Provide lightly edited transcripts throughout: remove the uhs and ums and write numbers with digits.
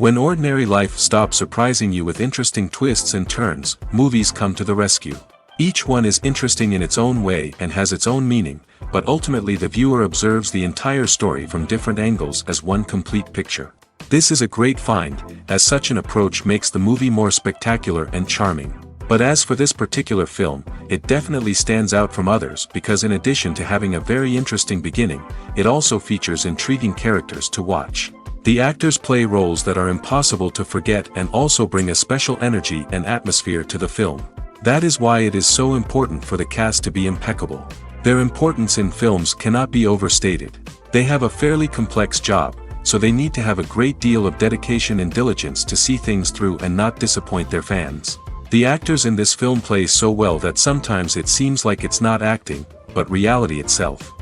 When ordinary life stops surprising you with interesting twists and turns, movies come to the rescue. Each one is interesting in its own way and has its own meaning, but ultimately the viewer observes the entire story from different angles as one complete picture. This is a great find, as such an approach makes the movie more spectacular and charming. But as for this particular film, it definitely stands out from others because in addition to having a very interesting beginning, it also features intriguing characters to watch. The actors play roles that are impossible to forget and also bring a special energy and atmosphere to the film. That is why it is so important for the cast to be impeccable. Their importance in films cannot be overstated. They have a fairly complex job, so they need to have a great deal of dedication and diligence to see things through and not disappoint their fans. The actors in this film play so well that sometimes it seems like it's not acting, but reality itself.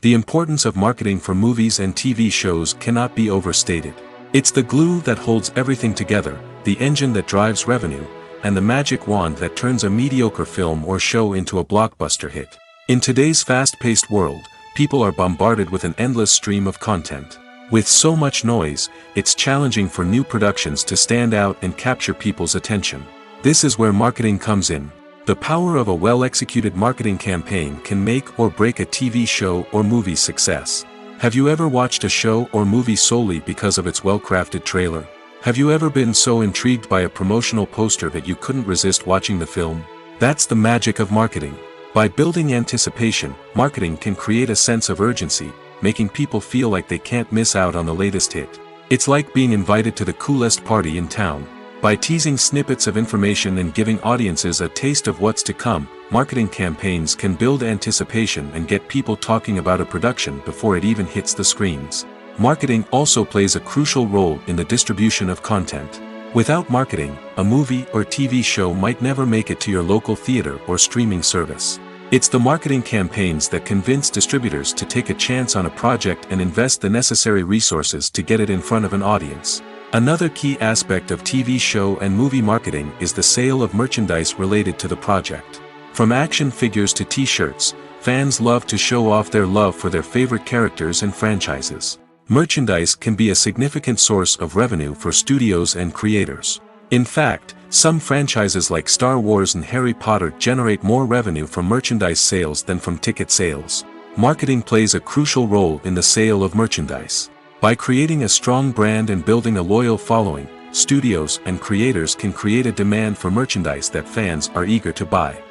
The importance of marketing for movies and TV shows cannot be overstated. It's the glue that holds everything together, the engine that drives revenue, and the magic wand that turns a mediocre film or show into a blockbuster hit. In today's fast-paced world, people are bombarded with an endless stream of content. With so much noise, it's challenging for new productions to stand out and capture people's attention. This is where marketing comes in. The power of a well-executed marketing campaign can make or break a TV show or movie's success. Have you ever watched a show or movie solely because of its well-crafted trailer? Have you ever been so intrigued by a promotional poster that you couldn't resist watching the film? That's the magic of marketing. By building anticipation, marketing can create a sense of urgency, making people feel like they can't miss out on the latest hit. It's like being invited to the coolest party in town. By teasing snippets of information and giving audiences a taste of what's to come, marketing campaigns can build anticipation and get people talking about a production before it even hits the screens. Marketing also plays a crucial role in the distribution of content. Without marketing, a movie or TV show might never make it to your local theater or streaming service. It's the marketing campaigns that convince distributors to take a chance on a project and invest the necessary resources to get it in front of an audience. Another key aspect of TV show and movie marketing is the sale of merchandise related to the project. From action figures to t-shirts, fans love to show off their love for their favorite characters and franchises. Merchandise can be a significant source of revenue for studios and creators. In fact, some franchises like Star Wars and Harry Potter generate more revenue from merchandise sales than from ticket sales. Marketing plays a crucial role in the sale of merchandise. By creating a strong brand and building a loyal following, studios and creators can create a demand for merchandise that fans are eager to buy.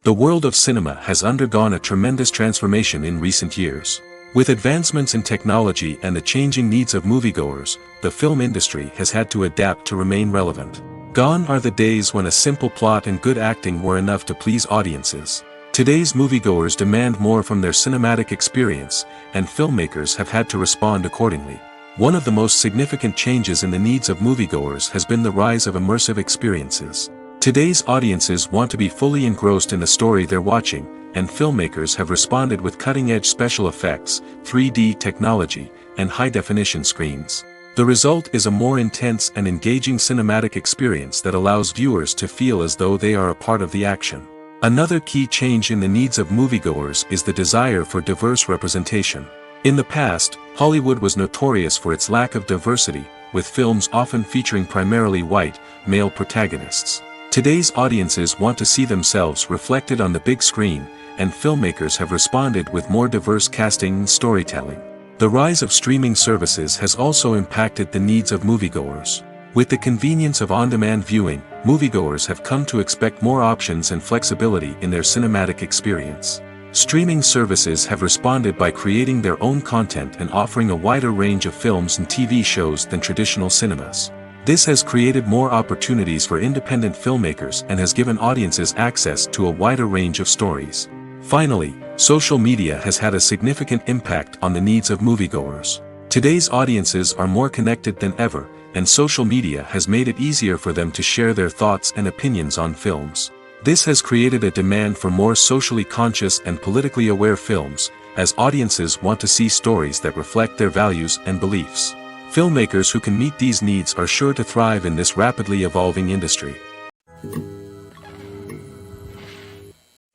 The world of cinema has undergone a tremendous transformation in recent years. With advancements in technology and the changing needs of moviegoers, the film industry has had to adapt to remain relevant. Gone are the days when a simple plot and good acting were enough to please audiences. Today's moviegoers demand more from their cinematic experience, and filmmakers have had to respond accordingly. One of the most significant changes in the needs of moviegoers has been the rise of immersive experiences. Today's audiences want to be fully engrossed in the story they're watching, and filmmakers have responded with cutting-edge special effects, 3D technology, and high-definition screens. The result is a more intense and engaging cinematic experience that allows viewers to feel as though they are a part of the action. Another key change in the needs of moviegoers is the desire for diverse representation. In the past, Hollywood was notorious for its lack of diversity, with films often featuring primarily white, male protagonists. Today's audiences want to see themselves reflected on the big screen, and filmmakers have responded with more diverse casting and storytelling. The rise of streaming services has also impacted the needs of moviegoers. With the convenience of on-demand viewing, moviegoers have come to expect more options and flexibility in their cinematic experience. Streaming services have responded by creating their own content and offering a wider range of films and TV shows than traditional cinemas. This has created more opportunities for independent filmmakers and has given audiences access to a wider range of stories. Finally, social media has had a significant impact on the needs of moviegoers. Today's audiences are more connected than ever, and social media has made it easier for them to share their thoughts and opinions on films. This has created a demand for more socially conscious and politically aware films, as audiences want to see stories that reflect their values and beliefs. Filmmakers who can meet these needs are sure to thrive in this rapidly evolving industry.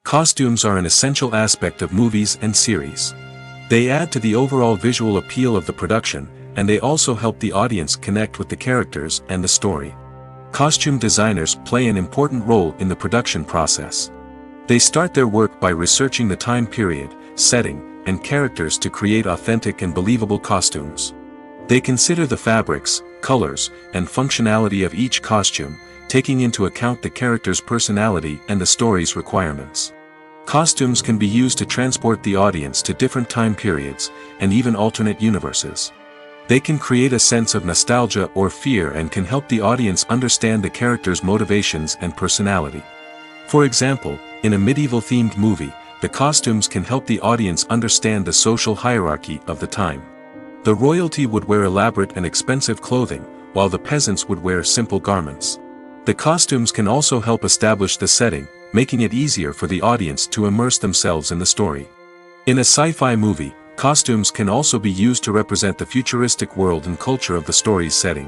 Costumes are an essential aspect of movies and series. They add to the overall visual appeal of the production, and they also help the audience connect with the characters and the story. Costume designers play an important role in the production process. They start their work by researching the time period, setting, and characters to create authentic and believable costumes. They consider the fabrics, colors, and functionality of each costume, taking into account the character's personality and the story's requirements. Costumes can be used to transport the audience to different time periods, and even alternate universes. They can create a sense of nostalgia or fear and can help the audience understand the character's motivations and personality. For example, in a medieval-themed movie, the costumes can help the audience understand the social hierarchy of the time. The royalty would wear elaborate and expensive clothing, while the peasants would wear simple garments. The costumes can also help establish the setting, making it easier for the audience to immerse themselves in the story. In a sci-fi movie, costumes can also be used to represent the futuristic world and culture of the story's setting.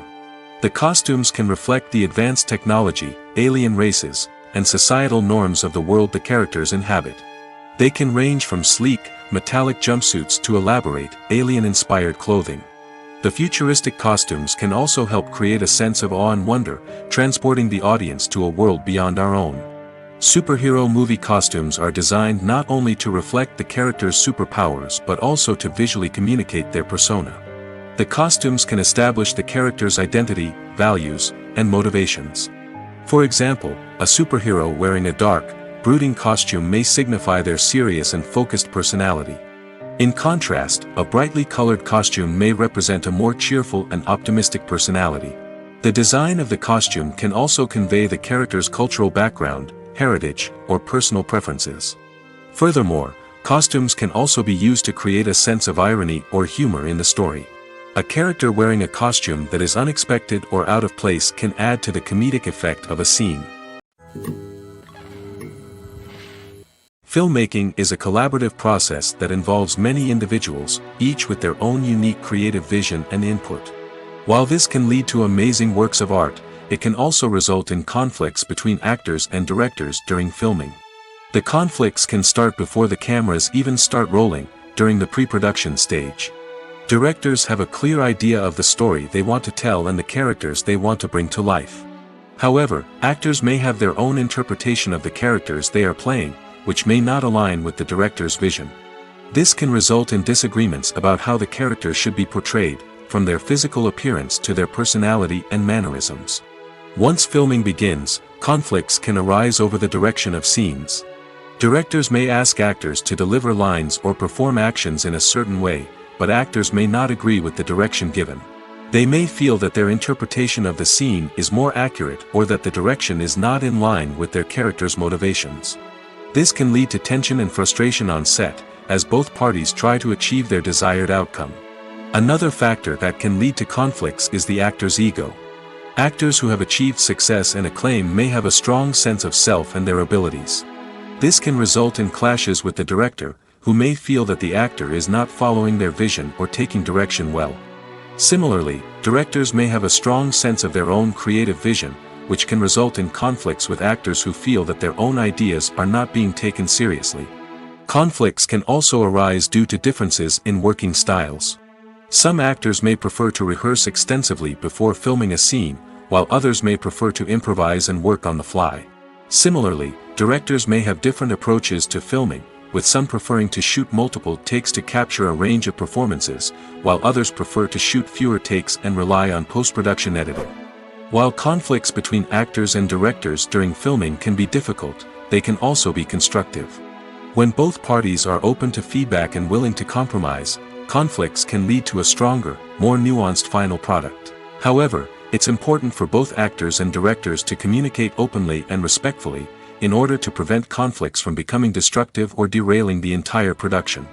The costumes can reflect the advanced technology, alien races, and societal norms of the world the characters inhabit. They can range from sleek, metallic jumpsuits to elaborate, alien-inspired clothing. The futuristic costumes can also help create a sense of awe and wonder, transporting the audience to a world beyond our own. Superhero movie costumes are designed not only to reflect the character's superpowers but also to visually communicate their persona. The costumes can establish the character's identity, values, and motivations. For example, a superhero wearing a dark, brooding costume may signify their serious and focused personality. In contrast, a brightly colored costume may represent a more cheerful and optimistic personality. The design of the costume can also convey the character's cultural background, heritage, or personal preferences. Furthermore, costumes can also be used to create a sense of irony or humor in the story. A character wearing a costume that is unexpected or out of place can add to the comedic effect of a scene. Filmmaking is a collaborative process that involves many individuals, each with their own unique creative vision and input. While this can lead to amazing works of art, it can also result in conflicts between actors and directors during filming. The conflicts can start before the cameras even start rolling, during the pre-production stage. Directors have a clear idea of the story they want to tell and the characters they want to bring to life. However, actors may have their own interpretation of the characters they are playing, which may not align with the director's vision. This can result in disagreements about how the characters should be portrayed, from their physical appearance to their personality and mannerisms. Once filming begins, conflicts can arise over the direction of scenes. Directors may ask actors to deliver lines or perform actions in a certain way, but actors may not agree with the direction given. They may feel that their interpretation of the scene is more accurate or that the direction is not in line with their character's motivations. This can lead to tension and frustration on set, as both parties try to achieve their desired outcome. Another factor that can lead to conflicts is the actor's ego. Actors who have achieved success and acclaim may have a strong sense of self and their abilities. This can result in clashes with the director, who may feel that the actor is not following their vision or taking direction well. Similarly, directors may have a strong sense of their own creative vision, which can result in conflicts with actors who feel that their own ideas are not being taken seriously. Conflicts can also arise due to differences in working styles. Some actors may prefer to rehearse extensively before filming a scene, while others may prefer to improvise and work on the fly. Similarly, directors may have different approaches to filming, with some preferring to shoot multiple takes to capture a range of performances, while others prefer to shoot fewer takes and rely on post-production editing. While conflicts between actors and directors during filming can be difficult, they can also be constructive. When both parties are open to feedback and willing to compromise, conflicts can lead to a stronger, more nuanced final product. However, it's important for both actors and directors to communicate openly and respectfully, in order to prevent conflicts from becoming destructive or derailing the entire production.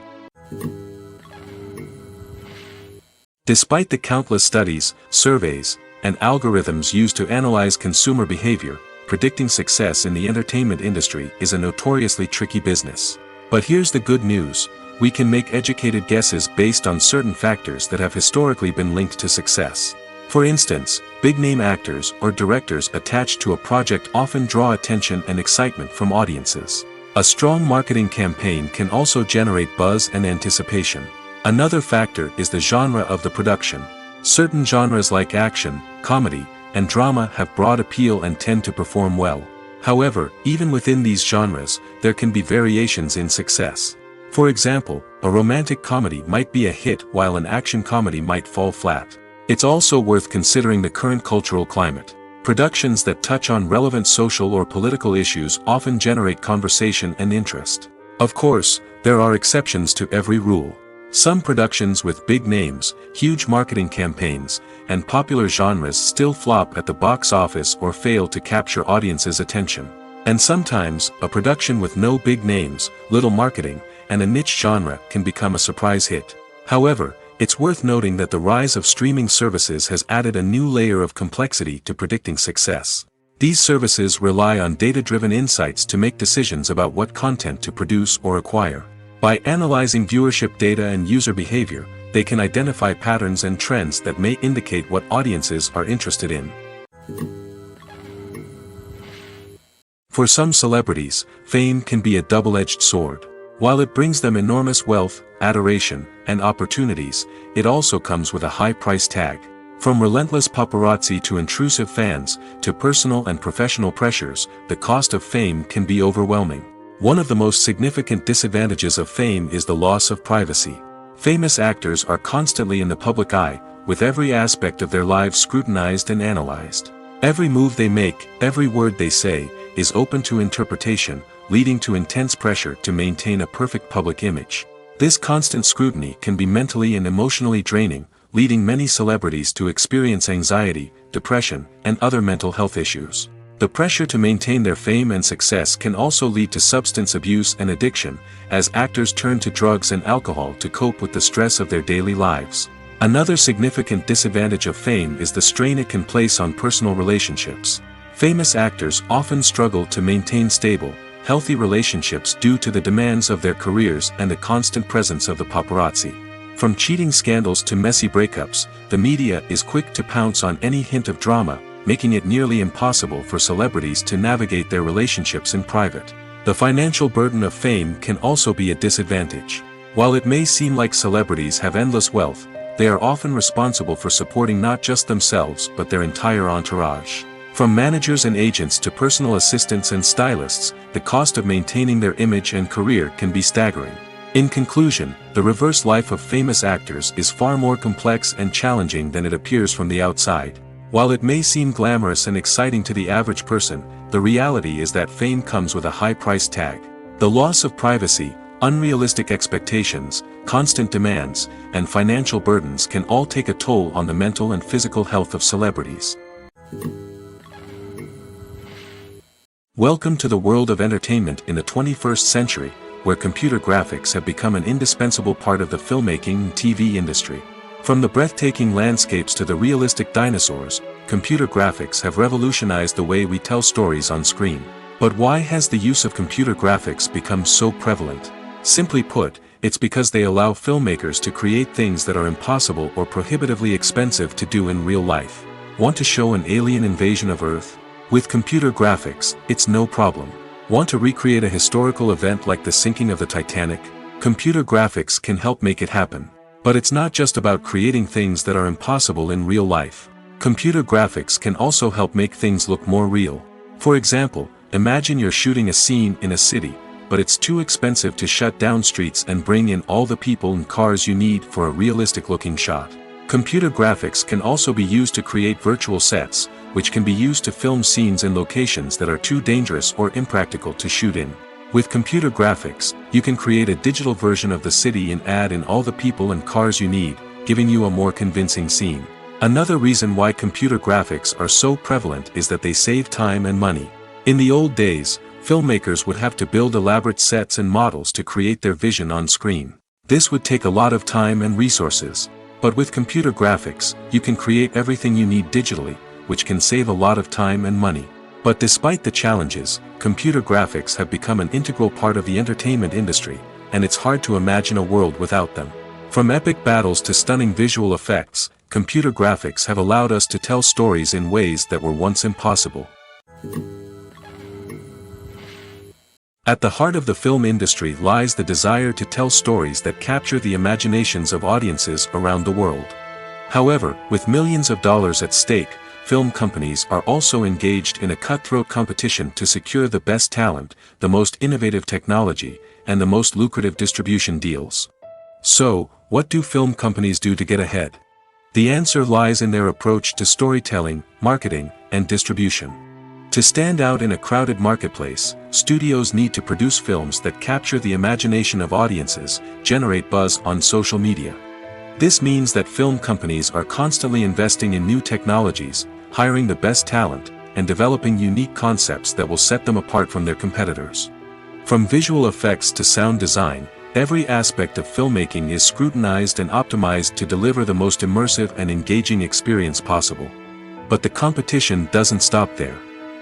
Despite the countless studies, surveys, and algorithms used to analyze consumer behavior, predicting success in the entertainment industry is a notoriously tricky business. But here's the good news: we can make educated guesses based on certain factors that have historically been linked to success. For instance, big-name actors or directors attached to a project often draw attention and excitement from audiences. A strong marketing campaign can also generate buzz and anticipation. Another factor is the genre of the production. Certain genres like action, comedy, and drama have broad appeal and tend to perform well. However, even within these genres, there can be variations in success. For example, a romantic comedy might be a hit while an action comedy might fall flat. It's also worth considering the current cultural climate. Productions that touch on relevant social or political issues often generate conversation and interest. Of course, there are exceptions to every rule. Some productions with big names, huge marketing campaigns, and popular genres still flop at the box office or fail to capture audiences' attention. And sometimes, a production with no big names, little marketing, and a niche genre can become a surprise hit. However, it's worth noting that the rise of streaming services has added a new layer of complexity to predicting success. These services rely on data-driven insights to make decisions about what content to produce or acquire. By analyzing viewership data and user behavior, they can identify patterns and trends that may indicate what audiences are interested in. For some celebrities, fame can be a double-edged sword. While it brings them enormous wealth, adoration, and opportunities, it also comes with a high price tag. From relentless paparazzi to intrusive fans, to personal and professional pressures, the cost of fame can be overwhelming. One of the most significant disadvantages of fame is the loss of privacy. Famous actors are constantly in the public eye, with every aspect of their lives scrutinized and analyzed. Every move they make, every word they say, is open to interpretation, leading to intense pressure to maintain a perfect public image. This constant scrutiny can be mentally and emotionally draining, leading many celebrities to experience anxiety, depression, and other mental health issues. The pressure to maintain their fame and success can also lead to substance abuse and addiction, as actors turn to drugs and alcohol to cope with the stress of their daily lives. Another significant disadvantage of fame is the strain it can place on personal relationships. Famous actors often struggle to maintain stable, healthy relationships due to the demands of their careers and the constant presence of the paparazzi. From cheating scandals to messy breakups, the media is quick to pounce on any hint of drama, making it nearly impossible for celebrities to navigate their relationships in private. The financial burden of fame can also be a disadvantage. While it may seem like celebrities have endless wealth, they are often responsible for supporting not just themselves but their entire entourage. From managers and agents to personal assistants and stylists, the cost of maintaining their image and career can be staggering. In conclusion, the reverse life of famous actors is far more complex and challenging than it appears from the outside. While it may seem glamorous and exciting to the average person, the reality is that fame comes with a high price tag. The loss of privacy, unrealistic expectations, constant demands, and financial burdens can all take a toll on the mental and physical health of celebrities. Welcome to the world of entertainment in the 21st century, where computer graphics have become an indispensable part of the filmmaking and TV industry. From the breathtaking landscapes to the realistic dinosaurs, computer graphics have revolutionized the way we tell stories on screen. But why has the use of computer graphics become so prevalent? Simply put, it's because they allow filmmakers to create things that are impossible or prohibitively expensive to do in real life. Want to show an alien invasion of Earth? With computer graphics, it's no problem. Want to recreate a historical event like the sinking of the Titanic? Computer graphics can help make it happen. But it's not just about creating things that are impossible in real life. Computer graphics can also help make things look more real. For example, imagine you're shooting a scene in a city, but it's too expensive to shut down streets and bring in all the people and cars you need for a realistic-looking shot. Computer graphics can also be used to create virtual sets, which can be used to film scenes in locations that are too dangerous or impractical to shoot in. With computer graphics, you can create a digital version of the city and add in all the people and cars you need, giving you a more convincing scene. Another reason why computer graphics are so prevalent is that they save time and money. In the old days, filmmakers would have to build elaborate sets and models to create their vision on screen. This would take a lot of time and resources. But with computer graphics, you can create everything you need digitally, which can save a lot of time and money. But despite the challenges, computer graphics have become an integral part of the entertainment industry, and it's hard to imagine a world without them. From epic battles to stunning visual effects, computer graphics have allowed us to tell stories in ways that were once impossible. At the heart of the film industry lies the desire to tell stories that capture the imaginations of audiences around the world. However, with millions of dollars at stake, film companies are also engaged in a cutthroat competition to secure the best talent, the most innovative technology, and the most lucrative distribution deals. So, what do film companies do to get ahead? The answer lies in their approach to storytelling, marketing, and distribution. To stand out in a crowded marketplace, studios need to produce films that capture the imagination of audiences, generate buzz on social media. This means that film companies are constantly investing in new technologies, hiring the best talent, and developing unique concepts that will set them apart from their competitors. From visual effects to sound design, every aspect of filmmaking is scrutinized and optimized to deliver the most immersive and engaging experience possible. But the competition doesn't stop there.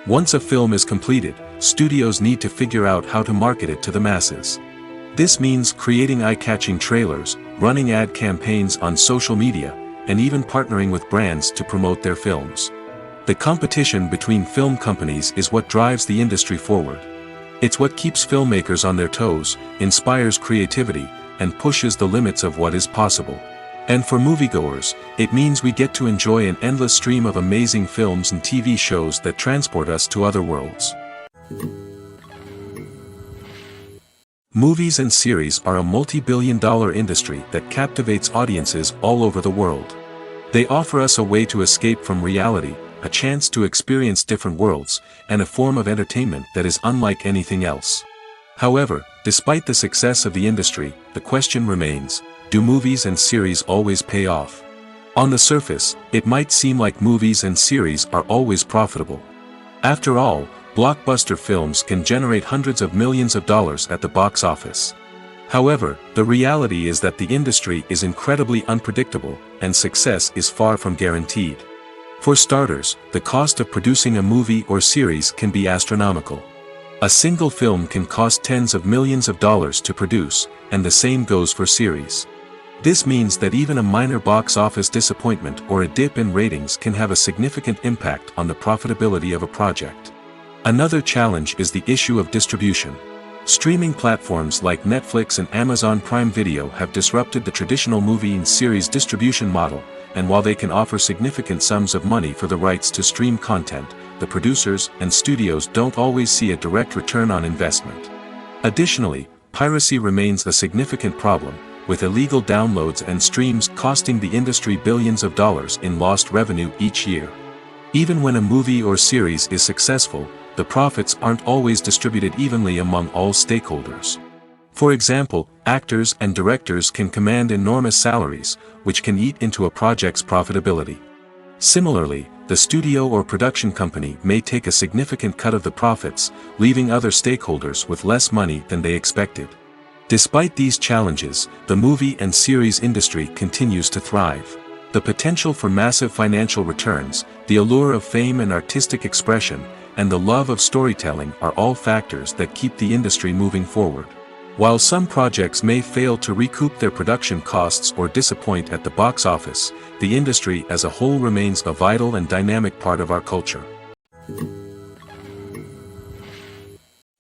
Once a film is completed, studios need to figure out how to market it to the masses. This means creating eye-catching trailers, running ad campaigns on social media, and even partnering with brands to promote their films. The competition between film companies is what drives the industry forward. It's what keeps filmmakers on their toes, inspires creativity, and pushes the limits of what is possible. And for moviegoers, it means we get to enjoy an endless stream of amazing films and TV shows that transport us to other worlds. Movies and series are a multi-billion-dollar industry that captivates audiences all over the world. They offer us a way to escape from reality, a chance to experience different worlds, and a form of entertainment that is unlike anything else. However, despite the success of the industry, the question remains: do movies and series always pay off? On the surface, it might seem like movies and series are always profitable. After all, blockbuster films can generate hundreds of millions of dollars at the box office. However, the reality is that the industry is incredibly unpredictable, and success is far from guaranteed. For starters, the cost of producing a movie or series can be astronomical. A single film can cost tens of millions of dollars to produce, and the same goes for series. This means that even a minor box office disappointment or a dip in ratings can have a significant impact on the profitability of a project. Another challenge is the issue of distribution. Streaming platforms like Netflix and Amazon Prime Video have disrupted the traditional movie and series distribution model, and while they can offer significant sums of money for the rights to stream content, the producers and studios don't always see a direct return on investment. Additionally, piracy remains a significant problem, with illegal downloads and streams costing the industry billions of dollars in lost revenue each year. Even when a movie or series is successful, the profits aren't always distributed evenly among all stakeholders. For example, actors and directors can command enormous salaries, which can eat into a project's profitability. Similarly, the studio or production company may take a significant cut of the profits, leaving other stakeholders with less money than they expected. Despite these challenges, the movie and series industry continues to thrive. The potential for massive financial returns, the allure of fame and artistic expression, and the love of storytelling are all factors that keep the industry moving forward. While some projects may fail to recoup their production costs or disappoint at the box office, the industry as a whole remains a vital and dynamic part of our culture.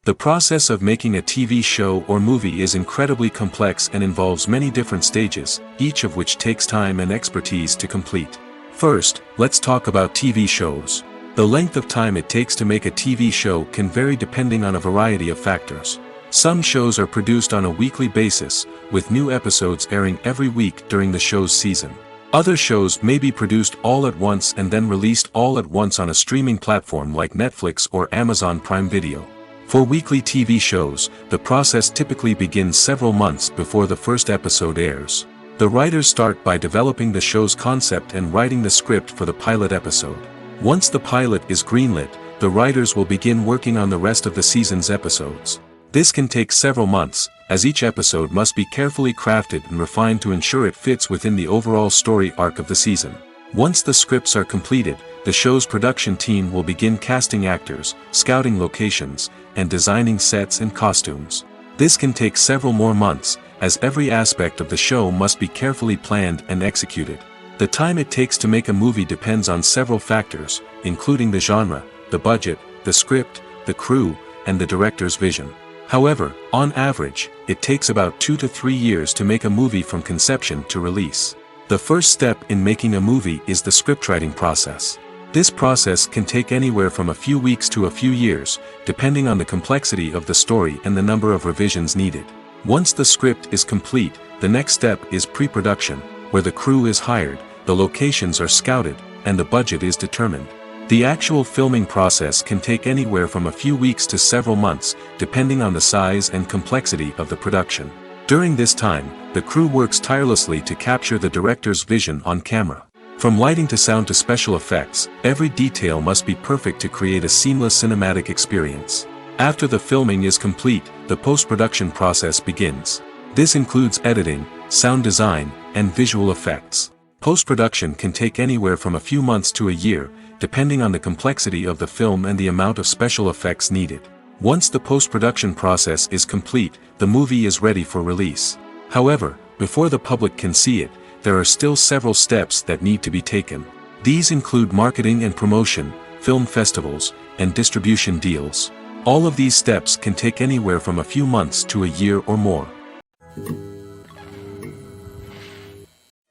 The process of making a TV show or movie is incredibly complex and involves many different stages, each of which takes time and expertise to complete. First, let's talk about TV shows. The length of time it takes to make a TV show can vary depending on a variety of factors. Some shows are produced on a weekly basis, with new episodes airing every week during the show's season. Other shows may be produced all at once and then released all at once on a streaming platform like Netflix or Amazon Prime Video. For weekly TV shows, the process typically begins several months before the first episode airs. The writers start by developing the show's concept and writing the script for the pilot episode. Once the pilot is greenlit, the writers will begin working on the rest of the season's episodes. This can take several months, as each episode must be carefully crafted and refined to ensure it fits within the overall story arc of the season. Once the scripts are completed, the show's production team will begin casting actors, scouting locations, and designing sets and costumes. This can take several more months, as every aspect of the show must be carefully planned and executed. The time it takes to make a movie depends on several factors, including the genre, the budget, the script, the crew, and the director's vision. However, on average, it takes about 2 to 3 years to make a movie from conception to release. The first step in making a movie is the scriptwriting process. This process can take anywhere from a few weeks to a few years, depending on the complexity of the story and the number of revisions needed. Once the script is complete, the next step is pre-production, where the crew is hired, the locations are scouted, and the budget is determined. The actual filming process can take anywhere from a few weeks to several months, depending on the size and complexity of the production. During this time, the crew works tirelessly to capture the director's vision on camera. From lighting to sound to special effects, every detail must be perfect to create a seamless cinematic experience. After the filming is complete, the post-production process begins. This includes editing, sound design, and visual effects. Post-production can take anywhere from a few months to a year, depending on the complexity of the film and the amount of special effects needed. Once the post-production process is complete, the movie is ready for release. However, before the public can see it, there are still several steps that need to be taken. These include marketing and promotion, film festivals, and distribution deals. All of these steps can take anywhere from a few months to a year or more.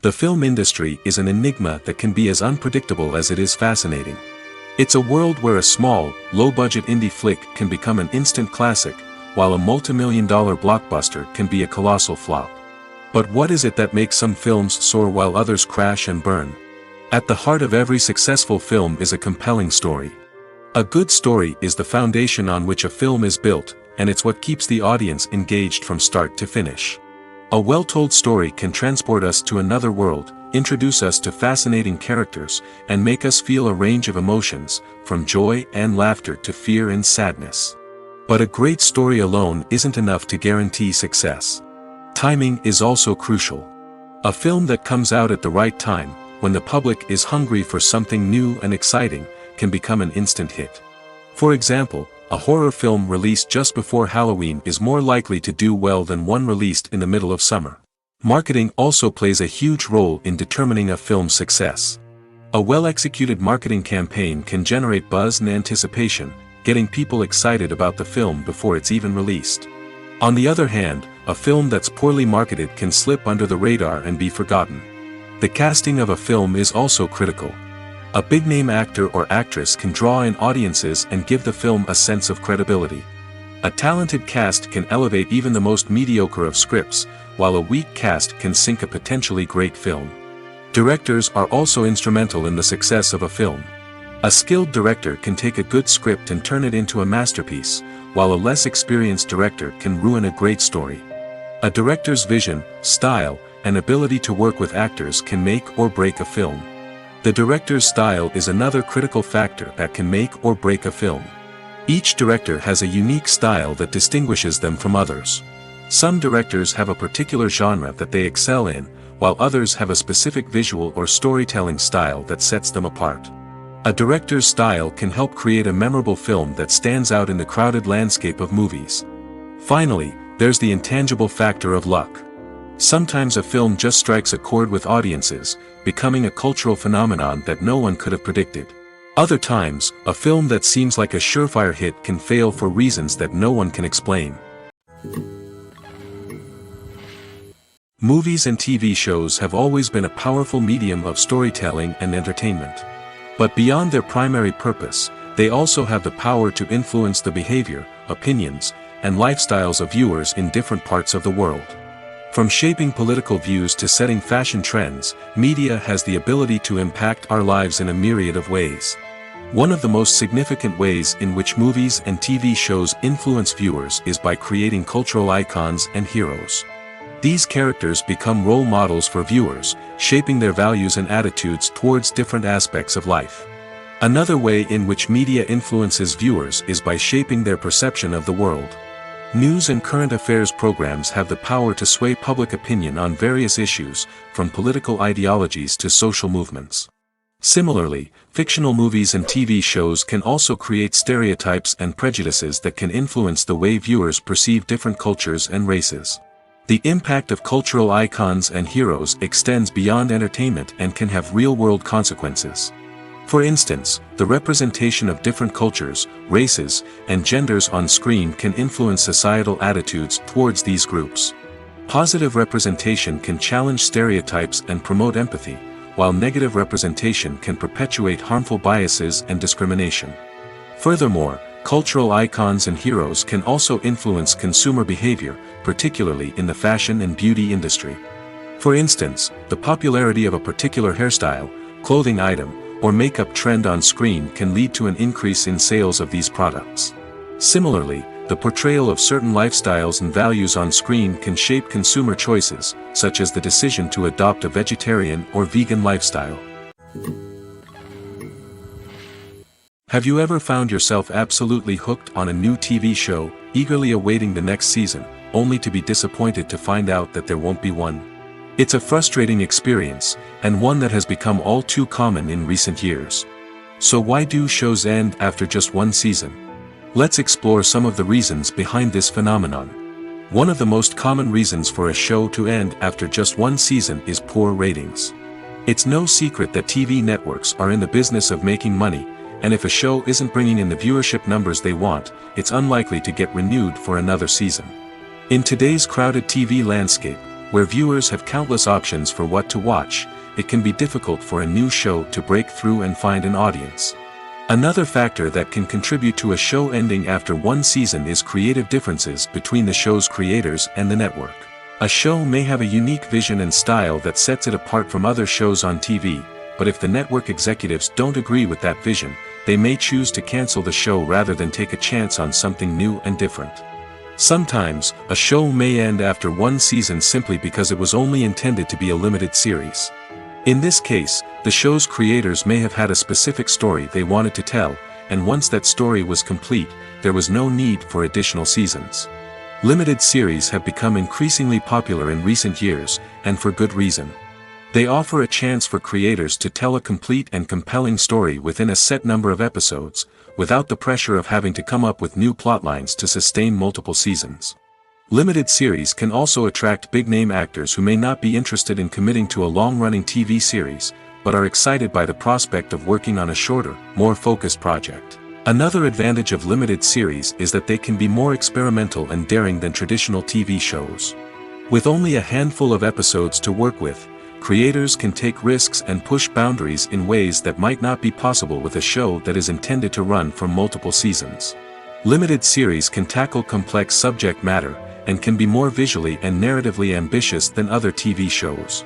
The film industry is an enigma that can be as unpredictable as it is fascinating. It's a world where a small, low-budget indie flick can become an instant classic, while a multi-million-dollar blockbuster can be a colossal flop. But what is it that makes some films soar while others crash and burn? At the heart of every successful film is a compelling story. A good story is the foundation on which a film is built, and it's what keeps the audience engaged from start to finish. A well-told story can transport us to another world, introduce us to fascinating characters, and make us feel a range of emotions, from joy and laughter to fear and sadness. But a great story alone isn't enough to guarantee success. Timing is also crucial. A film that comes out at the right time, when the public is hungry for something new and exciting, can become an instant hit. For example, a horror film released just before Halloween is more likely to do well than one released in the middle of summer. Marketing also plays a huge role in determining a film's success. A well-executed marketing campaign can generate buzz and anticipation, getting people excited about the film before it's even released. On the other hand, a film that's poorly marketed can slip under the radar and be forgotten. The casting of a film is also critical. A big-name actor or actress can draw in audiences and give the film a sense of credibility. A talented cast can elevate even the most mediocre of scripts, while a weak cast can sink a potentially great film. Directors are also instrumental in the success of a film. A skilled director can take a good script and turn it into a masterpiece, while a less experienced director can ruin a great story. A director's vision, style, and ability to work with actors can make or break a film. The director's style is another critical factor that can make or break a film. Each director has a unique style that distinguishes them from others. Some directors have a particular genre that they excel in, while others have a specific visual or storytelling style that sets them apart. A director's style can help create a memorable film that stands out in the crowded landscape of movies. Finally, there's the intangible factor of luck. Sometimes a film just strikes a chord with audiences, becoming a cultural phenomenon that no one could have predicted. Other times, a film that seems like a surefire hit can fail for reasons that no one can explain. Movies and TV shows have always been a powerful medium of storytelling and entertainment. But beyond their primary purpose, they also have the power to influence the behavior, opinions, and lifestyles of viewers in different parts of the world. From shaping political views to setting fashion trends, media has the ability to impact our lives in a myriad of ways. One of the most significant ways in which movies and TV shows influence viewers is by creating cultural icons and heroes. These characters become role models for viewers, shaping their values and attitudes towards different aspects of life. Another way in which media influences viewers is by shaping their perception of the world. News and current affairs programs have the power to sway public opinion on various issues, from political ideologies to social movements. Similarly, fictional movies and TV shows can also create stereotypes and prejudices that can influence the way viewers perceive different cultures and races. The impact of cultural icons and heroes extends beyond entertainment and can have real-world consequences. For instance, the representation of different cultures, races, and genders on screen can influence societal attitudes towards these groups. Positive representation can challenge stereotypes and promote empathy, while negative representation can perpetuate harmful biases and discrimination. Furthermore, cultural icons and heroes can also influence consumer behavior, particularly in the fashion and beauty industry. For instance, the popularity of a particular hairstyle, clothing item, or makeup trend on screen can lead to an increase in sales of these products. Similarly, the portrayal of certain lifestyles and values on screen can shape consumer choices, such as the decision to adopt a vegetarian or vegan lifestyle. Have you ever found yourself absolutely hooked on a new TV show, eagerly awaiting the next season, only to be disappointed to find out that there won't be one? It's a frustrating experience, and one that has become all too common in recent years. So why do shows end after just one season? Let's explore some of the reasons behind this phenomenon. One of the most common reasons for a show to end after just one season is poor ratings. It's no secret that TV networks are in the business of making money, and if a show isn't bringing in the viewership numbers they want, it's unlikely to get renewed for another season. In today's crowded TV landscape, where viewers have countless options for what to watch, it can be difficult for a new show to break through and find an audience. Another factor that can contribute to a show ending after one season is creative differences between the show's creators and the network. A show may have a unique vision and style that sets it apart from other shows on TV, but if the network executives don't agree with that vision, they may choose to cancel the show rather than take a chance on something new and different. Sometimes, a show may end after one season simply because it was only intended to be a limited series. In this case, the show's creators may have had a specific story they wanted to tell, and once that story was complete, there was no need for additional seasons. Limited series have become increasingly popular in recent years, and for good reason. They offer a chance for creators to tell a complete and compelling story within a set number of episodes, without the pressure of having to come up with new plotlines to sustain multiple seasons. Limited series can also attract big-name actors who may not be interested in committing to a long-running TV series, but are excited by the prospect of working on a shorter, more focused project. Another advantage of limited series is that they can be more experimental and daring than traditional TV shows. With only a handful of episodes to work with, creators can take risks and push boundaries in ways that might not be possible with a show that is intended to run for multiple seasons. Limited series can tackle complex subject matter, and can be more visually and narratively ambitious than other TV shows.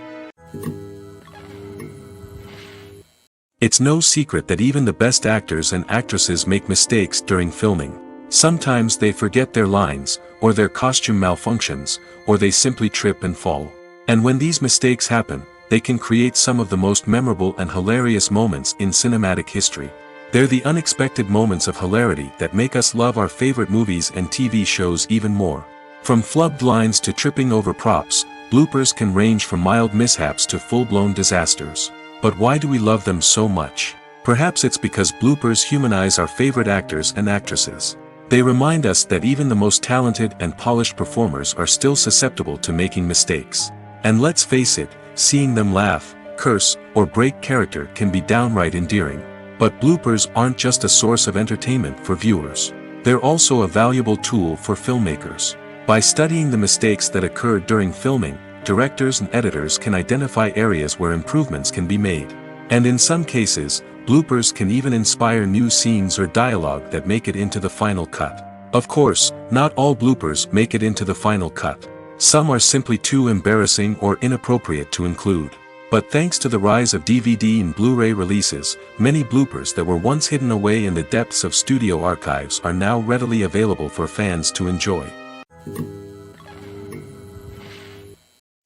It's no secret that even the best actors and actresses make mistakes during filming. Sometimes they forget their lines, or their costume malfunctions, or they simply trip and fall. And when these mistakes happen, they can create some of the most memorable and hilarious moments in cinematic history. They're the unexpected moments of hilarity that make us love our favorite movies and TV shows even more. From flubbed lines to tripping over props, bloopers can range from mild mishaps to full-blown disasters. But why do we love them so much? Perhaps it's because bloopers humanize our favorite actors and actresses. They remind us that even the most talented and polished performers are still susceptible to making mistakes. And let's face it, seeing them laugh, curse, or break character can be downright endearing. But bloopers aren't just a source of entertainment for viewers. They're also a valuable tool for filmmakers. By studying the mistakes that occurred during filming, directors and editors can identify areas where improvements can be made. And in some cases, bloopers can even inspire new scenes or dialogue that make it into the final cut. Of course, not all bloopers make it into the final cut. Some are simply too embarrassing or inappropriate to include. But thanks to the rise of DVD and Blu-ray releases, many bloopers that were once hidden away in the depths of studio archives are now readily available for fans to enjoy.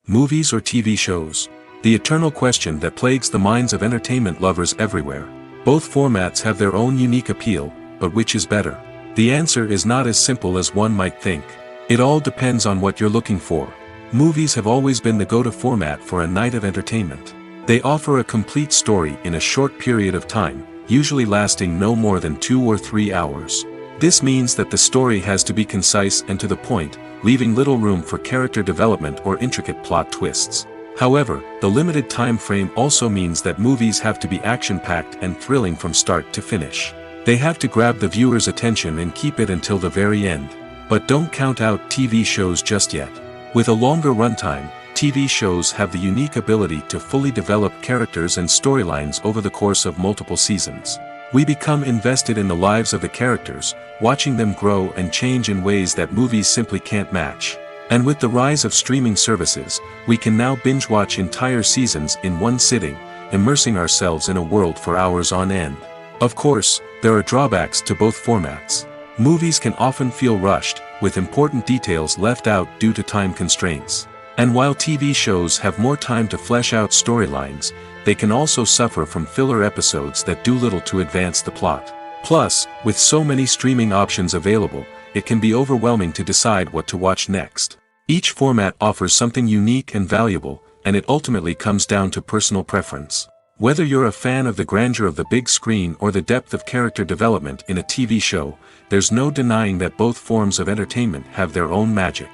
Movies or TV shows? The eternal question that plagues the minds of entertainment lovers everywhere. Both formats have their own unique appeal, but which is better? The answer is not as simple as one might think. It all depends on what you're looking for. Movies have always been the go-to format for a night of entertainment. They offer a complete story in a short period of time, usually lasting no more than 2 or 3 hours. This means that the story has to be concise and to the point, leaving little room for character development or intricate plot twists. However, the limited time frame also means that movies have to be action-packed and thrilling from start to finish. They have to grab the viewer's attention and keep it until the very end. But don't count out TV shows just yet. With a longer runtime, TV shows have the unique ability to fully develop characters and storylines over the course of multiple seasons. We become invested in the lives of the characters, watching them grow and change in ways that movies simply can't match. And with the rise of streaming services, we can now binge-watch entire seasons in one sitting, immersing ourselves in a world for hours on end. Of course, there are drawbacks to both formats. Movies can often feel rushed, with important details left out due to time constraints. And while TV shows have more time to flesh out storylines, they can also suffer from filler episodes that do little to advance the plot. Plus, with so many streaming options available, it can be overwhelming to decide what to watch next. Each format offers something unique and valuable, and it ultimately comes down to personal preference. Whether you're a fan of the grandeur of the big screen or the depth of character development in a TV show, there's no denying that both forms of entertainment have their own magic.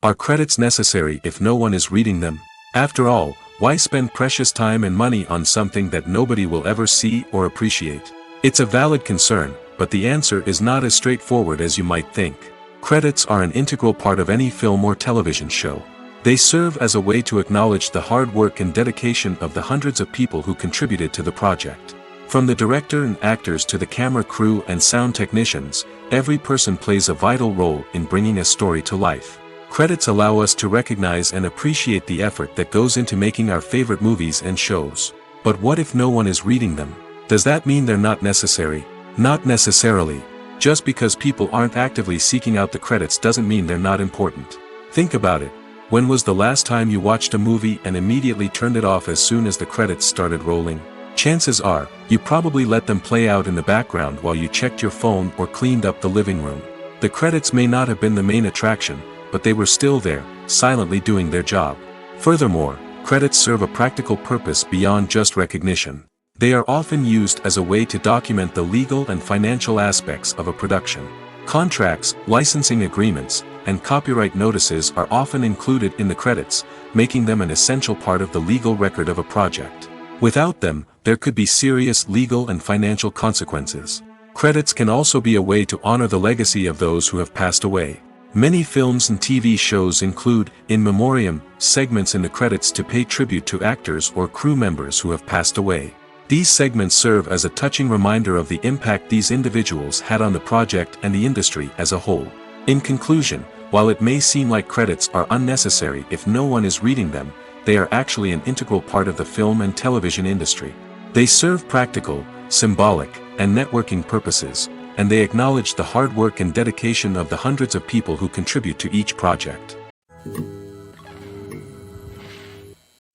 Are credits necessary if no one is reading them? After all, why spend precious time and money on something that nobody will ever see or appreciate? It's a valid concern, but the answer is not as straightforward as you might think. Credits are an integral part of any film or television show. They serve as a way to acknowledge the hard work and dedication of the hundreds of people who contributed to the project. From the director and actors to the camera crew and sound technicians, every person plays a vital role in bringing a story to life. Credits allow us to recognize and appreciate the effort that goes into making our favorite movies and shows. But what if no one is reading them? Does that mean they're not necessary? Not necessarily. Just because people aren't actively seeking out the credits doesn't mean they're not important. Think about it. When was the last time you watched a movie and immediately turned it off as soon as the credits started rolling? Chances are, you probably let them play out in the background while you checked your phone or cleaned up the living room. The credits may not have been the main attraction, but they were still there, silently doing their job. Furthermore, credits serve a practical purpose beyond just recognition. They are often used as a way to document the legal and financial aspects of a production. Contracts, licensing agreements, and copyright notices are often included in the credits, making them an essential part of the legal record of a project. Without them, there could be serious legal and financial consequences. Credits can also be a way to honor the legacy of those who have passed away. Many films and TV shows include, in memoriam, segments in the credits to pay tribute to actors or crew members who have passed away. These segments serve as a touching reminder of the impact these individuals had on the project and the industry as a whole. In conclusion, while it may seem like credits are unnecessary if no one is reading them, they are actually an integral part of the film and television industry. They serve practical, symbolic, and networking purposes, and they acknowledge the hard work and dedication of the hundreds of people who contribute to each project.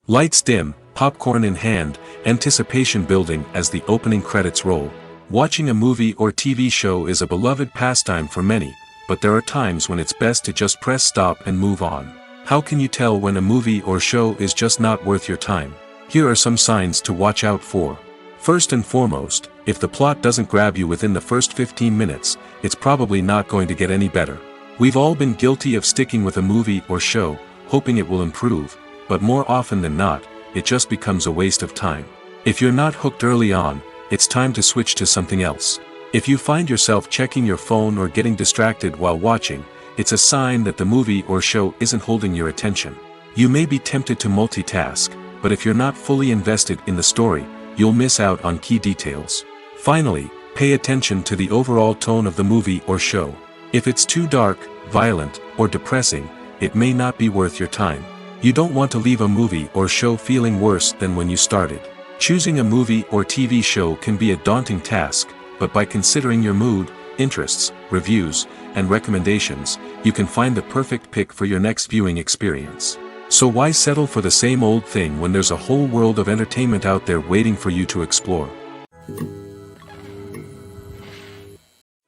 Lights dim, popcorn in hand, anticipation building as the opening credits roll. Watching a movie or TV show is a beloved pastime for many, but there are times when it's best to just press stop and move on. How can you tell when a movie or show is just not worth your time? Here are some signs to watch out for. First and foremost, if the plot doesn't grab you within the first 15 minutes, it's probably not going to get any better. We've all been guilty of sticking with a movie or show, hoping it will improve, but more often than not, it just becomes a waste of time. If you're not hooked early on, it's time to switch to something else. If you find yourself checking your phone or getting distracted while watching, it's a sign that the movie or show isn't holding your attention. You may be tempted to multitask, but if you're not fully invested in the story, you'll miss out on key details. Finally, pay attention to the overall tone of the movie or show. If it's too dark, violent, or depressing, it may not be worth your time. You don't want to leave a movie or show feeling worse than when you started. Choosing a movie or TV show can be a daunting task, but by considering your mood, interests, reviews, and recommendations, you can find the perfect pick for your next viewing experience. So why settle for the same old thing when there's a whole world of entertainment out there waiting for you to explore?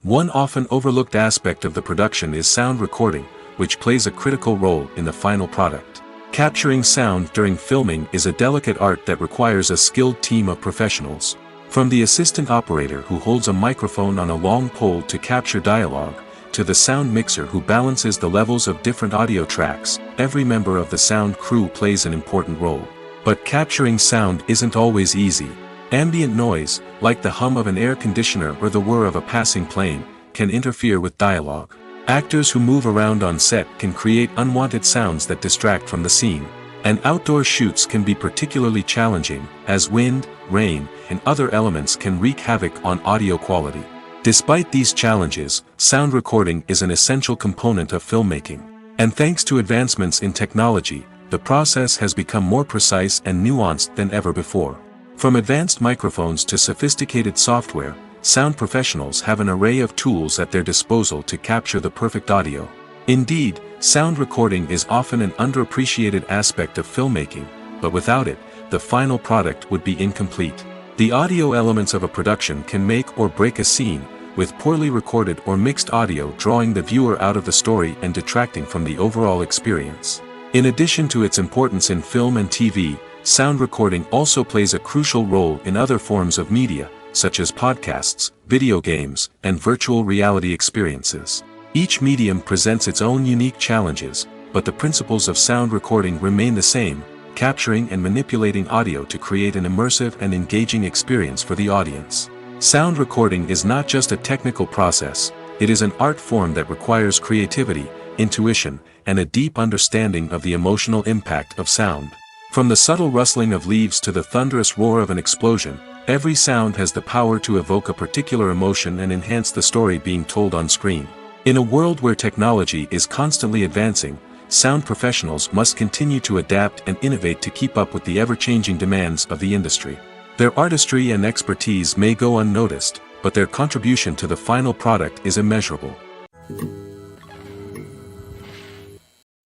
One often overlooked aspect of the production is sound recording, which plays a critical role in the final product. Capturing sound during filming is a delicate art that requires a skilled team of professionals. From the assistant operator who holds a microphone on a long pole to capture dialogue, to the sound mixer who balances the levels of different audio tracks, every member of the sound crew plays an important role. But capturing sound isn't always easy. Ambient noise, like the hum of an air conditioner or the whir of a passing plane, can interfere with dialogue. Actors who move around on set can create unwanted sounds that distract from the scene. And outdoor shoots can be particularly challenging, as wind, rain, and other elements can wreak havoc on audio quality. Despite these challenges, sound recording is an essential component of filmmaking. And thanks to advancements in technology, the process has become more precise and nuanced than ever before. From advanced microphones to sophisticated software, sound professionals have an array of tools at their disposal to capture the perfect audio. Indeed, sound recording is often an underappreciated aspect of filmmaking, but without it, the final product would be incomplete. The audio elements of a production can make or break a scene, with poorly recorded or mixed audio drawing the viewer out of the story and detracting from the overall experience. In addition to its importance in film and TV, sound recording also plays a crucial role in other forms of media, such as podcasts, video games, and virtual reality experiences. Each medium presents its own unique challenges, but the principles of sound recording remain the same, capturing and manipulating audio to create an immersive and engaging experience for the audience. Sound recording is not just a technical process, it is an art form that requires creativity, intuition, and a deep understanding of the emotional impact of sound. From the subtle rustling of leaves to the thunderous roar of an explosion, every sound has the power to evoke a particular emotion and enhance the story being told on screen. In a world where technology is constantly advancing, sound professionals must continue to adapt and innovate to keep up with the ever-changing demands of the industry. Their artistry and expertise may go unnoticed, but their contribution to the final product is immeasurable.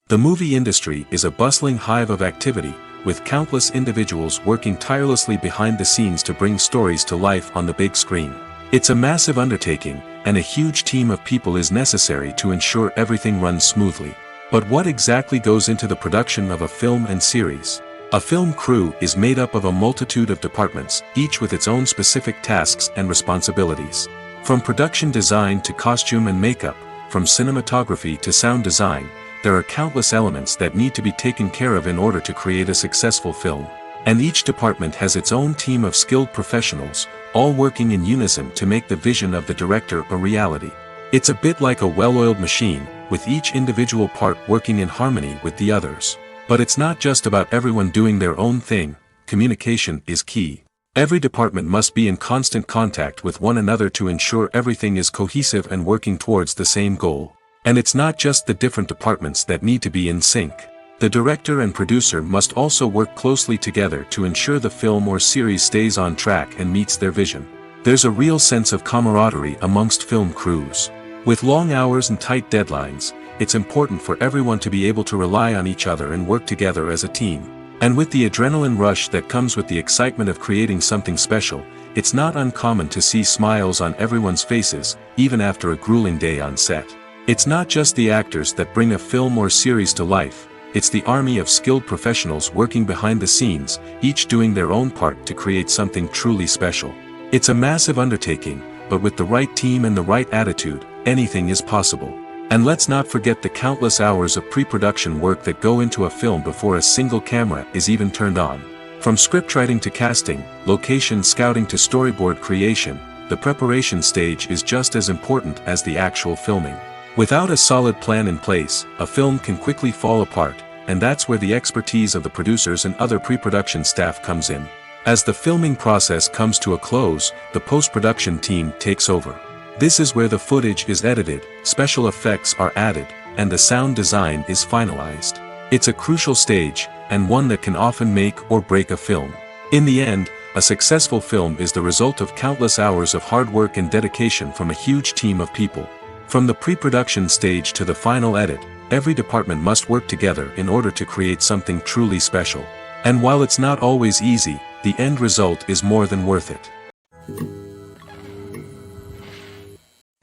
The movie industry is a bustling hive of activity, with countless individuals working tirelessly behind the scenes to bring stories to life on the big screen. It's a massive undertaking, and a huge team of people is necessary to ensure everything runs smoothly. But what exactly goes into the production of a film and series? A film crew is made up of a multitude of departments, each with its own specific tasks and responsibilities. From production design to costume and makeup, from cinematography to sound design, there are countless elements that need to be taken care of in order to create a successful film. And each department has its own team of skilled professionals, all working in unison to make the vision of the director a reality. It's a bit like a well-oiled machine, with each individual part working in harmony with the others. But it's not just about everyone doing their own thing, communication is key. Every department must be in constant contact with one another to ensure everything is cohesive and working towards the same goal. And it's not just the different departments that need to be in sync. The director and producer must also work closely together to ensure the film or series stays on track and meets their vision. There's a real sense of camaraderie amongst film crews. With long hours and tight deadlines, it's important for everyone to be able to rely on each other and work together as a team. And with the adrenaline rush that comes with the excitement of creating something special, it's not uncommon to see smiles on everyone's faces, even after a grueling day on set. It's not just the actors that bring a film or series to life, it's the army of skilled professionals working behind the scenes, each doing their own part to create something truly special. It's a massive undertaking, but with the right team and the right attitude, anything is possible. And let's not forget the countless hours of pre-production work that go into a film before a single camera is even turned on. From scriptwriting to casting, location scouting to storyboard creation, the preparation stage is just as important as the actual filming. Without a solid plan in place, a film can quickly fall apart, and that's where the expertise of the producers and other pre-production staff comes in. As the filming process comes to a close, the post-production team takes over. This is where the footage is edited, special effects are added, and the sound design is finalized. It's a crucial stage, and one that can often make or break a film. In the end, a successful film is the result of countless hours of hard work and dedication from a huge team of people. From the pre-production stage to the final edit, every department must work together in order to create something truly special. And while it's not always easy, the end result is more than worth it.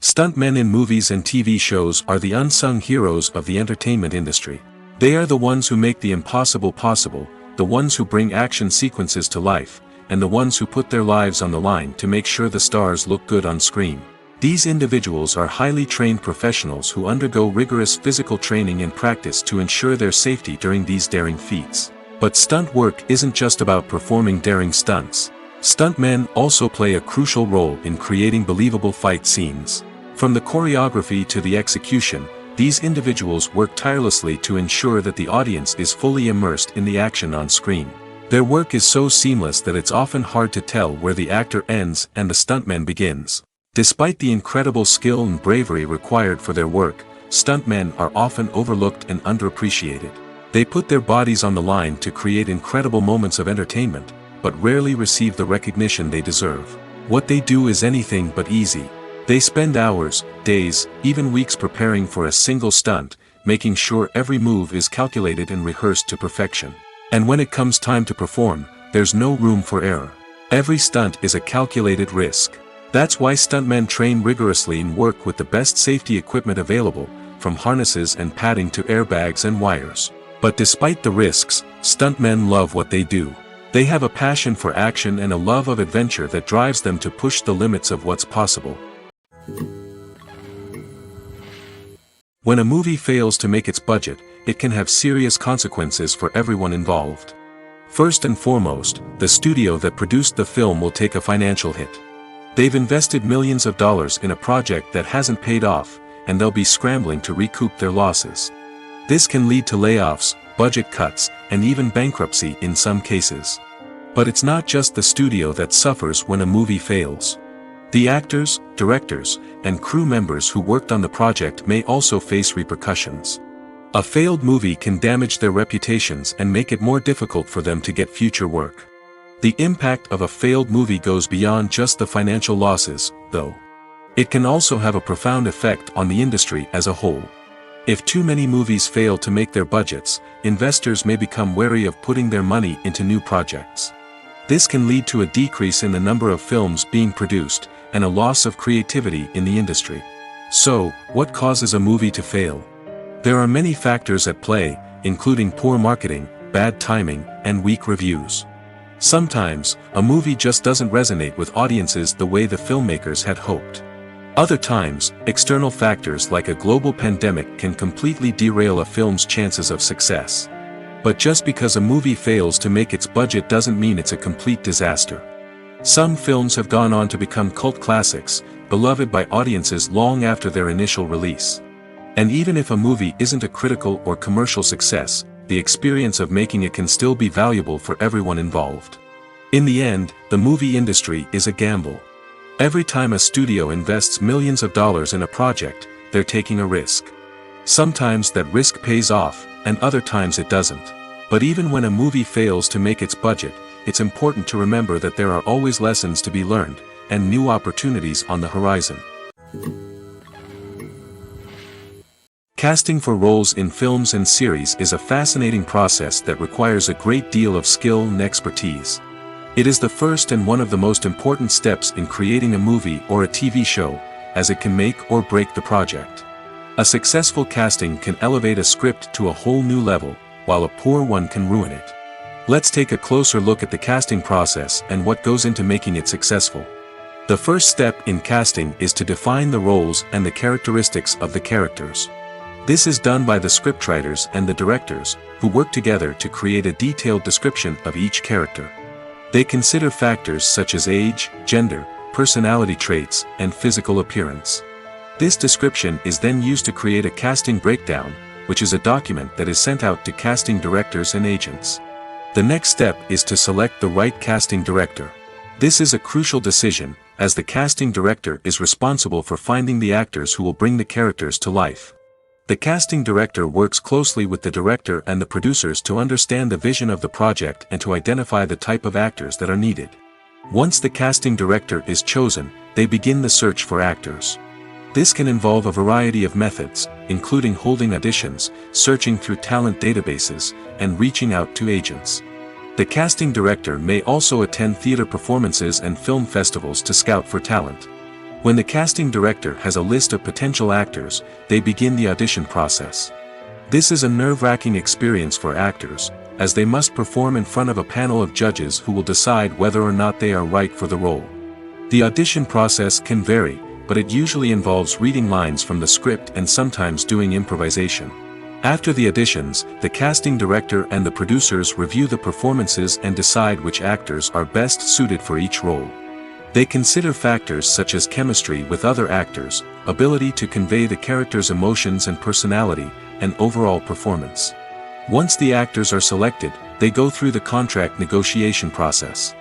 Stuntmen in movies and TV shows are the unsung heroes of the entertainment industry. They are the ones who make the impossible possible, the ones who bring action sequences to life, and the ones who put their lives on the line to make sure the stars look good on screen. These individuals are highly trained professionals who undergo rigorous physical training and practice to ensure their safety during these daring feats. But stunt work isn't just about performing daring stunts. Stuntmen also play a crucial role in creating believable fight scenes. From the choreography to the execution, these individuals work tirelessly to ensure that the audience is fully immersed in the action on screen. Their work is so seamless that it's often hard to tell where the actor ends and the stuntman begins. Despite the incredible skill and bravery required for their work, stuntmen are often overlooked and underappreciated. They put their bodies on the line to create incredible moments of entertainment, but rarely receive the recognition they deserve. What they do is anything but easy. They spend hours, days, even weeks preparing for a single stunt, making sure every move is calculated and rehearsed to perfection. And when it comes time to perform, there's no room for error. Every stunt is a calculated risk. That's why stuntmen train rigorously and work with the best safety equipment available, from harnesses and padding to airbags and wires. But despite the risks, stuntmen love what they do. They have a passion for action and a love of adventure that drives them to push the limits of what's possible. When a movie fails to make its budget, it can have serious consequences for everyone involved. First and foremost, the studio that produced the film will take a financial hit. They've invested millions of dollars in a project that hasn't paid off, and they'll be scrambling to recoup their losses. This can lead to layoffs, budget cuts, and even bankruptcy in some cases. But it's not just the studio that suffers when a movie fails. The actors, directors, and crew members who worked on the project may also face repercussions. A failed movie can damage their reputations and make it more difficult for them to get future work. The impact of a failed movie goes beyond just the financial losses, though. It can also have a profound effect on the industry as a whole. If too many movies fail to make their budgets, investors may become wary of putting their money into new projects. This can lead to a decrease in the number of films being produced, and a loss of creativity in the industry. So, what causes a movie to fail? There are many factors at play, including poor marketing, bad timing, and weak reviews. Sometimes, a movie just doesn't resonate with audiences the way the filmmakers had hoped. Other times, external factors like a global pandemic can completely derail a film's chances of success. But just because a movie fails to make its budget doesn't mean it's a complete disaster. Some films have gone on to become cult classics, beloved by audiences long after their initial release. And even if a movie isn't a critical or commercial success, the experience of making it can still be valuable for everyone involved. In the end, the movie industry is a gamble. Every time a studio invests millions of dollars in a project, they're taking a risk. Sometimes that risk pays off, and other times it doesn't. But even when a movie fails to make its budget, it's important to remember that there are always lessons to be learned, and new opportunities on the horizon. Casting for roles in films and series is a fascinating process that requires a great deal of skill and expertise. It is the first and one of the most important steps in creating a movie or a TV show, as it can make or break the project. A successful casting can elevate a script to a whole new level, while a poor one can ruin it. Let's take a closer look at the casting process and what goes into making it successful. The first step in casting is to define the roles and the characteristics of the characters. This is done by the scriptwriters and the directors, who work together to create a detailed description of each character. They consider factors such as age, gender, personality traits, and physical appearance. This description is then used to create a casting breakdown, which is a document that is sent out to casting directors and agents. The next step is to select the right casting director. This is a crucial decision, as the casting director is responsible for finding the actors who will bring the characters to life. The casting director works closely with the director and the producers to understand the vision of the project and to identify the type of actors that are needed. Once the casting director is chosen, they begin the search for actors. This can involve a variety of methods, including holding auditions, searching through talent databases, and reaching out to agents. The casting director may also attend theater performances and film festivals to scout for talent. When the casting director has a list of potential actors, they begin the audition process. This is a nerve-wracking experience for actors, as they must perform in front of a panel of judges who will decide whether or not they are right for the role. The audition process can vary, but it usually involves reading lines from the script and sometimes doing improvisation. After the auditions, the casting director and the producers review the performances and decide which actors are best suited for each role. They consider factors such as chemistry with other actors, ability to convey the character's emotions and personality, and overall performance. Once the actors are selected, they go through the contract negotiation process.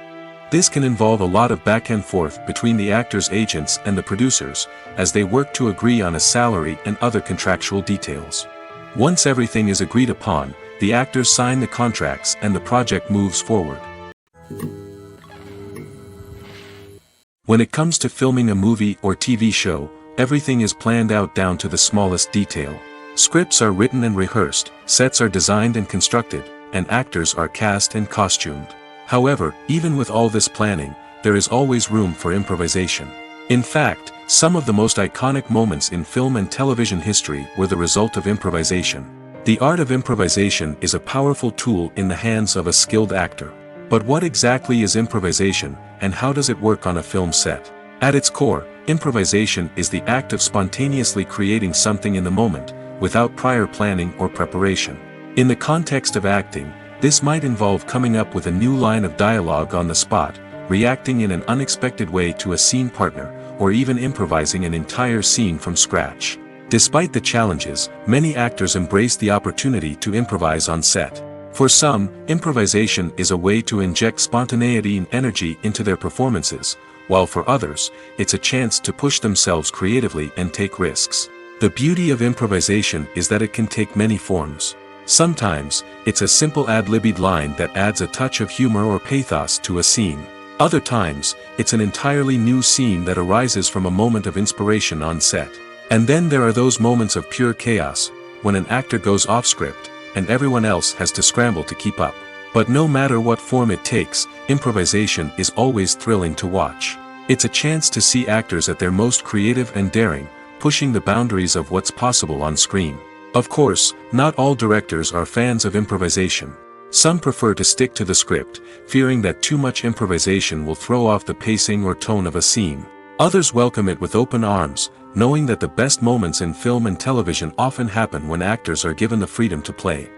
This can involve a lot of back and forth between the actors' agents and the producers, as they work to agree on a salary and other contractual details. Once everything is agreed upon, the actors sign the contracts and the project moves forward. When it comes to filming a movie or TV show, everything is planned out down to the smallest detail. Scripts are written and rehearsed, sets are designed and constructed, and actors are cast and costumed. However, even with all this planning, there is always room for improvisation. In fact, some of the most iconic moments in film and television history were the result of improvisation. The art of improvisation is a powerful tool in the hands of a skilled actor. But what exactly is improvisation, and how does it work on a film set? At its core, improvisation is the act of spontaneously creating something in the moment, without prior planning or preparation. In the context of acting, this might involve coming up with a new line of dialogue on the spot, reacting in an unexpected way to a scene partner, or even improvising an entire scene from scratch. Despite the challenges, many actors embrace the opportunity to improvise on set. For some, improvisation is a way to inject spontaneity and energy into their performances, while for others, it's a chance to push themselves creatively and take risks. The beauty of improvisation is that it can take many forms. Sometimes, it's a simple ad-libbed line that adds a touch of humor or pathos to a scene. Other times, it's an entirely new scene that arises from a moment of inspiration on set. And then there are those moments of pure chaos, when an actor goes off script, and everyone else has to scramble to keep up. But no matter what form it takes, improvisation is always thrilling to watch. It's a chance to see actors at their most creative and daring, pushing the boundaries of what's possible on screen. Of course, not all directors are fans of improvisation. Some prefer to stick to the script, fearing that too much improvisation will throw off the pacing or tone of a scene. Others welcome it with open arms, knowing that the best moments in film and television often happen when actors are given the freedom to play.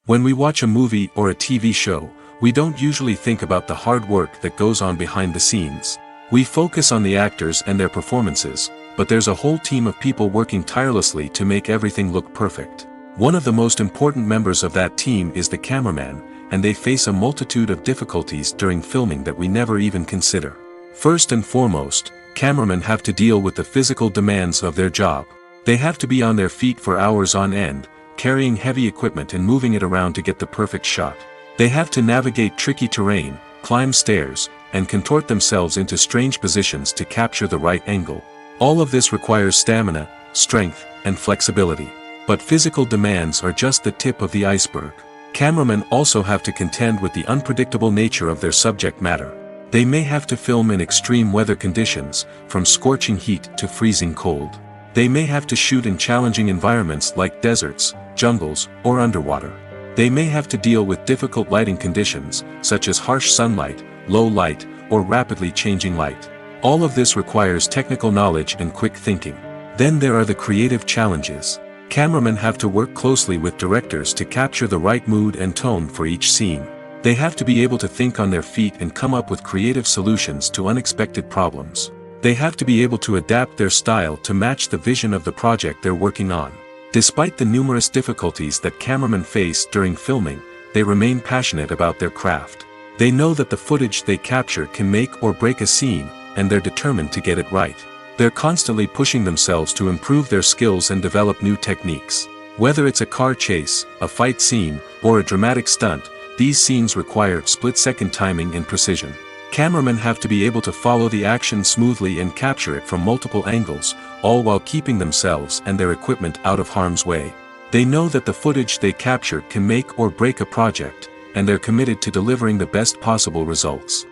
When we watch a movie or a TV show, we don't usually think about the hard work that goes on behind the scenes. We focus on the actors and their performances, but there's a whole team of people working tirelessly to make everything look perfect. One of the most important members of that team is the cameraman, and they face a multitude of difficulties during filming that we never even consider. First and foremost, cameramen have to deal with the physical demands of their job. They have to be on their feet for hours on end, carrying heavy equipment and moving it around to get the perfect shot. They have to navigate tricky terrain, climb stairs, and contort themselves into strange positions to capture the right angle. All of this requires stamina, strength, and flexibility. But physical demands are just the tip of the iceberg. Cameramen also have to contend with the unpredictable nature of their subject matter. They may have to film in extreme weather conditions, from scorching heat to freezing cold. They may have to shoot in challenging environments like deserts, jungles, or underwater. They may have to deal with difficult lighting conditions, such as harsh sunlight, low light, or rapidly changing light. All of this requires technical knowledge and quick thinking. Then there are the creative challenges. Cameramen have to work closely with directors to capture the right mood and tone for each scene. They have to be able to think on their feet and come up with creative solutions to unexpected problems. They have to be able to adapt their style to match the vision of the project they're working on. Despite the numerous difficulties that cameramen face during filming, they remain passionate about their craft. They know that the footage they capture can make or break a scene, and they're determined to get it right. They're constantly pushing themselves to improve their skills and develop new techniques. Whether it's a car chase, a fight scene, or a dramatic stunt, these scenes require split-second timing and precision. Cameramen have to be able to follow the action smoothly and capture it from multiple angles, all while keeping themselves and their equipment out of harm's way. They know that the footage they capture can make or break a project, and they're committed to delivering the best possible results.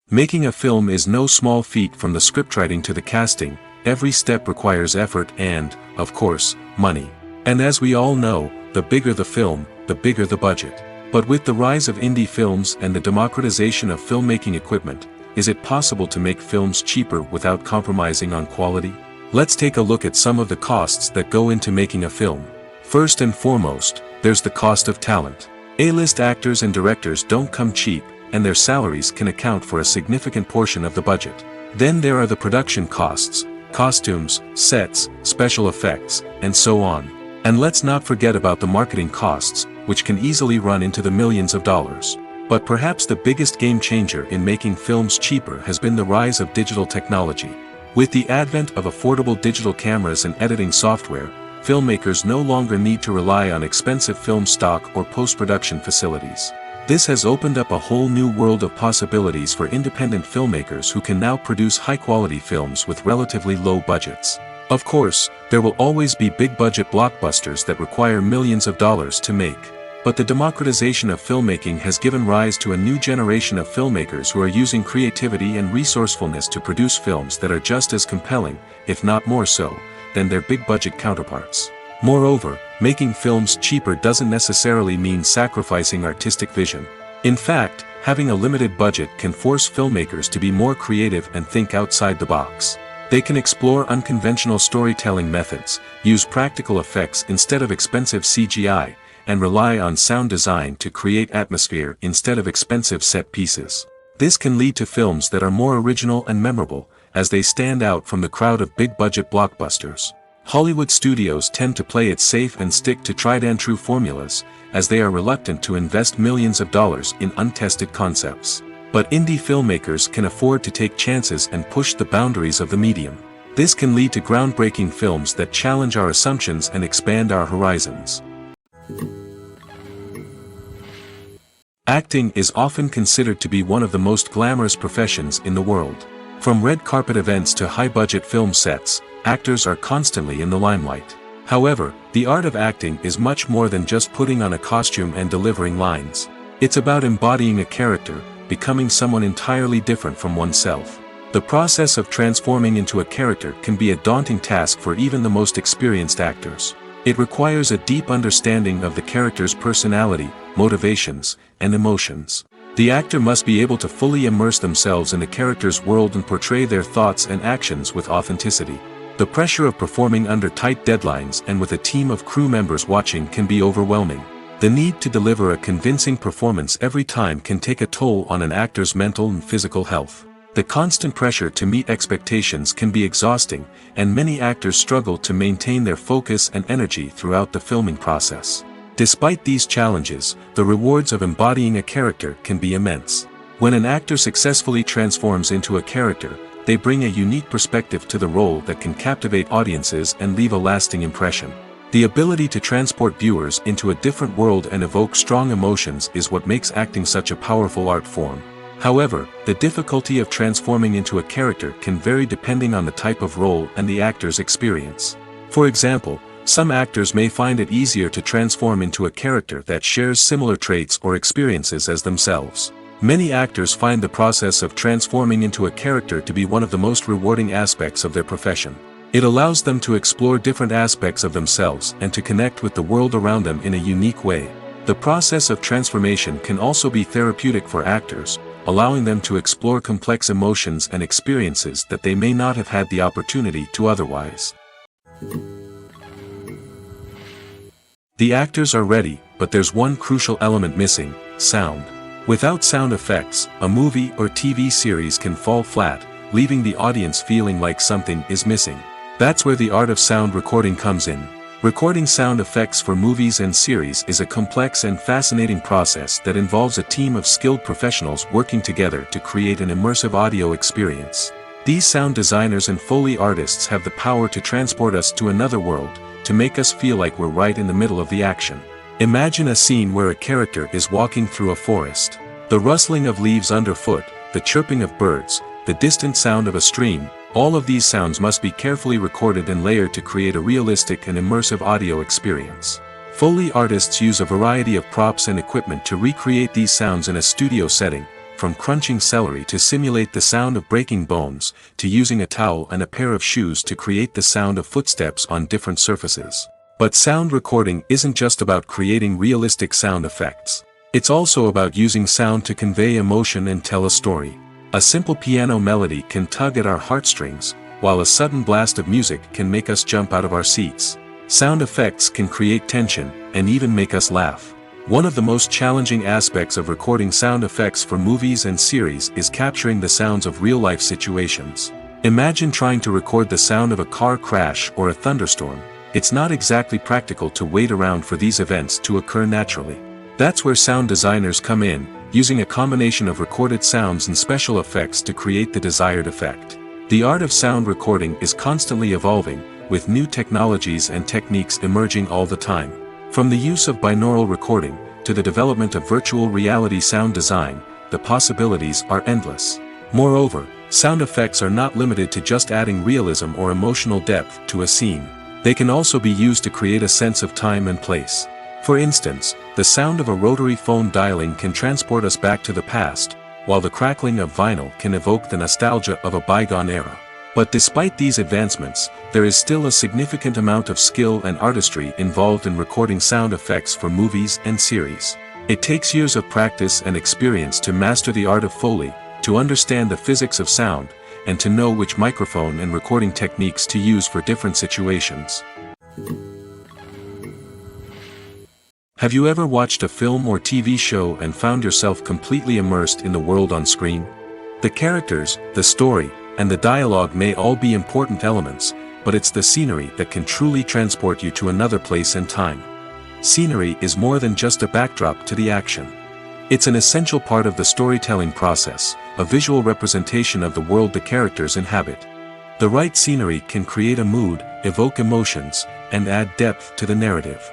Making a film is no small feat. From the scriptwriting to the casting, every step requires effort and, of course, money. And as we all know, the bigger the film, the bigger the budget. But with the rise of indie films and the democratization of filmmaking equipment, is it possible to make films cheaper without compromising on quality? Let's take a look at some of the costs that go into making a film. First and foremost, there's the cost of talent. A-list actors and directors don't come cheap, and their salaries can account for a significant portion of the budget. Then there are the production costs, costumes, sets, special effects, and so on. And let's not forget about the marketing costs, which can easily run into the millions of dollars. But perhaps the biggest game changer in making films cheaper has been the rise of digital technology. With the advent of affordable digital cameras and editing software, filmmakers no longer need to rely on expensive film stock or post-production facilities. This has opened up a whole new world of possibilities for independent filmmakers who can now produce high-quality films with relatively low budgets. Of course, there will always be big-budget blockbusters that require millions of dollars to make. But the democratization of filmmaking has given rise to a new generation of filmmakers who are using creativity and resourcefulness to produce films that are just as compelling, if not more so, than their big-budget counterparts. Moreover, making films cheaper doesn't necessarily mean sacrificing artistic vision. In fact, having a limited budget can force filmmakers to be more creative and think outside the box. They can explore unconventional storytelling methods, use practical effects instead of expensive CGI, and rely on sound design to create atmosphere instead of expensive set pieces. This can lead to films that are more original and memorable, as they stand out from the crowd of big-budget blockbusters. Hollywood studios tend to play it safe and stick to tried-and-true formulas, as they are reluctant to invest millions of dollars in untested concepts. But indie filmmakers can afford to take chances and push the boundaries of the medium. This can lead to groundbreaking films that challenge our assumptions and expand our horizons. Acting is often considered to be one of the most glamorous professions in the world. From red carpet events to high-budget film sets, actors are constantly in the limelight. However, the art of acting is much more than just putting on a costume and delivering lines. It's about embodying a character, becoming someone entirely different from oneself. The process of transforming into a character can be a daunting task for even the most experienced actors. It requires a deep understanding of the character's personality, motivations, and emotions. The actor must be able to fully immerse themselves in the character's world and portray their thoughts and actions with authenticity. The pressure of performing under tight deadlines and with a team of crew members watching can be overwhelming. The need to deliver a convincing performance every time can take a toll on an actor's mental and physical health. The constant pressure to meet expectations can be exhausting, and many actors struggle to maintain their focus and energy throughout the filming process. Despite these challenges, the rewards of embodying a character can be immense. When an actor successfully transforms into a character, they bring a unique perspective to the role that can captivate audiences and leave a lasting impression. The ability to transport viewers into a different world and evoke strong emotions is what makes acting such a powerful art form. However, the difficulty of transforming into a character can vary depending on the type of role and the actor's experience. For example, some actors may find it easier to transform into a character that shares similar traits or experiences as themselves. Many actors find the process of transforming into a character to be one of the most rewarding aspects of their profession. It allows them to explore different aspects of themselves and to connect with the world around them in a unique way. The process of transformation can also be therapeutic for actors, allowing them to explore complex emotions and experiences that they may not have had the opportunity to otherwise. The actors are ready, but there's one crucial element missing: sound. Without sound effects, a movie or TV series can fall flat, leaving the audience feeling like something is missing. That's where the art of sound recording comes in. Recording sound effects for movies and series is a complex and fascinating process that involves a team of skilled professionals working together to create an immersive audio experience. These sound designers and Foley artists have the power to transport us to another world, to make us feel like we're right in the middle of the action. Imagine a scene where a character is walking through a forest. The rustling of leaves underfoot, the chirping of birds, the distant sound of a stream, all of these sounds must be carefully recorded and layered to create a realistic and immersive audio experience. Foley artists use a variety of props and equipment to recreate these sounds in a studio setting, from crunching celery to simulate the sound of breaking bones, to using a towel and a pair of shoes to create the sound of footsteps on different surfaces. But sound recording isn't just about creating realistic sound effects. It's also about using sound to convey emotion and tell a story. A simple piano melody can tug at our heartstrings, while a sudden blast of music can make us jump out of our seats. Sound effects can create tension, and even make us laugh. One of the most challenging aspects of recording sound effects for movies and series is capturing the sounds of real-life situations. Imagine trying to record the sound of a car crash or a thunderstorm. It's not exactly practical to wait around for these events to occur naturally. That's where sound designers come in, using a combination of recorded sounds and special effects to create the desired effect. The art of sound recording is constantly evolving, with new technologies and techniques emerging all the time. From the use of binaural recording, to the development of virtual reality sound design, the possibilities are endless. Moreover, sound effects are not limited to just adding realism or emotional depth to a scene. They can also be used to create a sense of time and place. For instance, the sound of a rotary phone dialing can transport us back to the past, while the crackling of vinyl can evoke the nostalgia of a bygone era. But despite these advancements, there is still a significant amount of skill and artistry involved in recording sound effects for movies and series. It takes years of practice and experience to master the art of Foley, to understand the physics of sound, and to know which microphone and recording techniques to use for different situations. Have you ever watched a film or TV show and found yourself completely immersed in the world on screen? The characters, the story, and the dialogue may all be important elements, but it's the scenery that can truly transport you to another place and time. Scenery is more than just a backdrop to the action. It's an essential part of the storytelling process, a visual representation of the world the characters inhabit. The right scenery can create a mood, evoke emotions, and add depth to the narrative.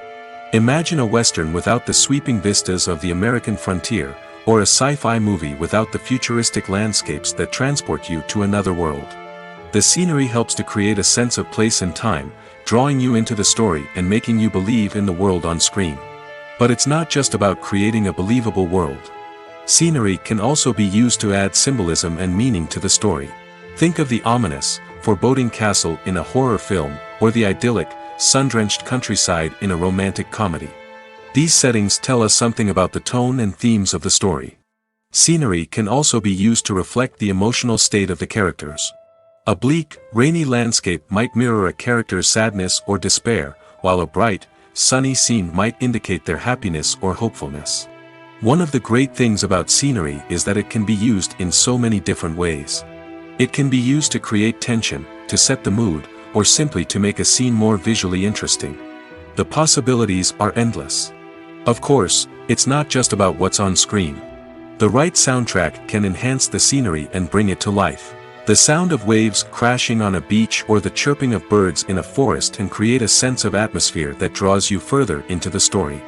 Imagine a Western without the sweeping vistas of the American frontier, or a sci-fi movie without the futuristic landscapes that transport you to another world. The scenery helps to create a sense of place and time, drawing you into the story and making you believe in the world on screen. But it's not just about creating a believable world. Scenery can also be used to add symbolism and meaning to the story. Think of the ominous, foreboding castle in a horror film, or the idyllic, sun-drenched countryside in a romantic comedy. These settings tell us something about the tone and themes of the story. Scenery can also be used to reflect the emotional state of the characters. A bleak, rainy landscape might mirror a character's sadness or despair, while a bright, sunny scene might indicate their happiness or hopefulness. One of the great things about scenery is that it can be used in so many different ways. It can be used to create tension, to set the mood, or simply to make a scene more visually interesting. The possibilities are endless. Of course, it's not just about what's on screen. The right soundtrack can enhance the scenery and bring it to life. The sound of waves crashing on a beach or the chirping of birds in a forest can create a sense of atmosphere that draws you further into the story.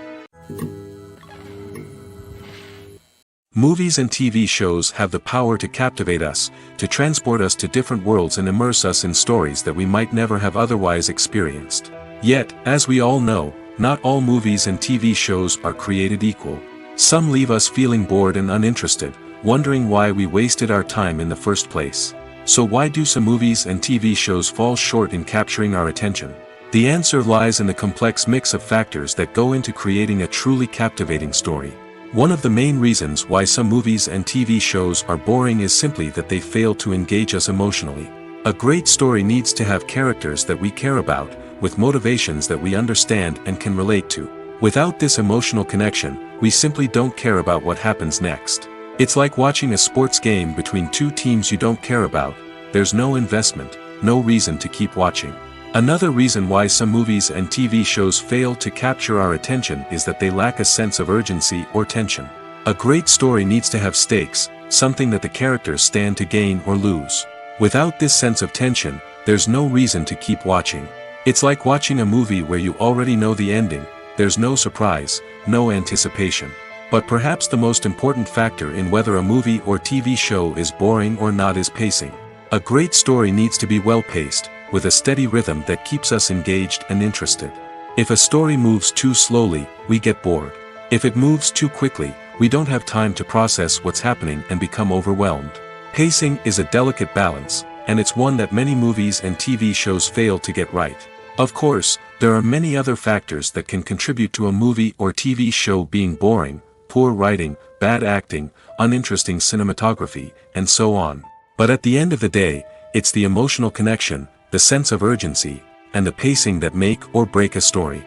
Movies and TV shows have the power to captivate us, to transport us to different worlds and immerse us in stories that we might never have otherwise experienced. Yet, as we all know, not all movies and TV shows are created equal. Some leave us feeling bored and uninterested, wondering why we wasted our time in the first place. So why do some movies and TV shows fall short in capturing our attention? The answer lies in the complex mix of factors that go into creating a truly captivating story. One of the main reasons why some movies and TV shows are boring is simply that they fail to engage us emotionally. A great story needs to have characters that we care about, with motivations that we understand and can relate to. Without this emotional connection, we simply don't care about what happens next. It's like watching a sports game between two teams you don't care about. There's no investment, no reason to keep watching. Another reason why some movies and TV shows fail to capture our attention is that they lack a sense of urgency or tension. A great story needs to have stakes, something that the characters stand to gain or lose. Without this sense of tension, there's no reason to keep watching. It's like watching a movie where you already know the ending. There's no surprise, no anticipation. But perhaps the most important factor in whether a movie or TV show is boring or not is pacing. A great story needs to be well-paced, with a steady rhythm that keeps us engaged and interested. If a story moves too slowly, we get bored. If it moves too quickly, we don't have time to process what's happening and become overwhelmed. Pacing is a delicate balance, and it's one that many movies and TV shows fail to get right. Of course, there are many other factors that can contribute to a movie or TV show being boring. poor writing, bad acting, uninteresting cinematography, and so on. But at the end of the day, it's the emotional connection, the sense of urgency, and the pacing that make or break a story.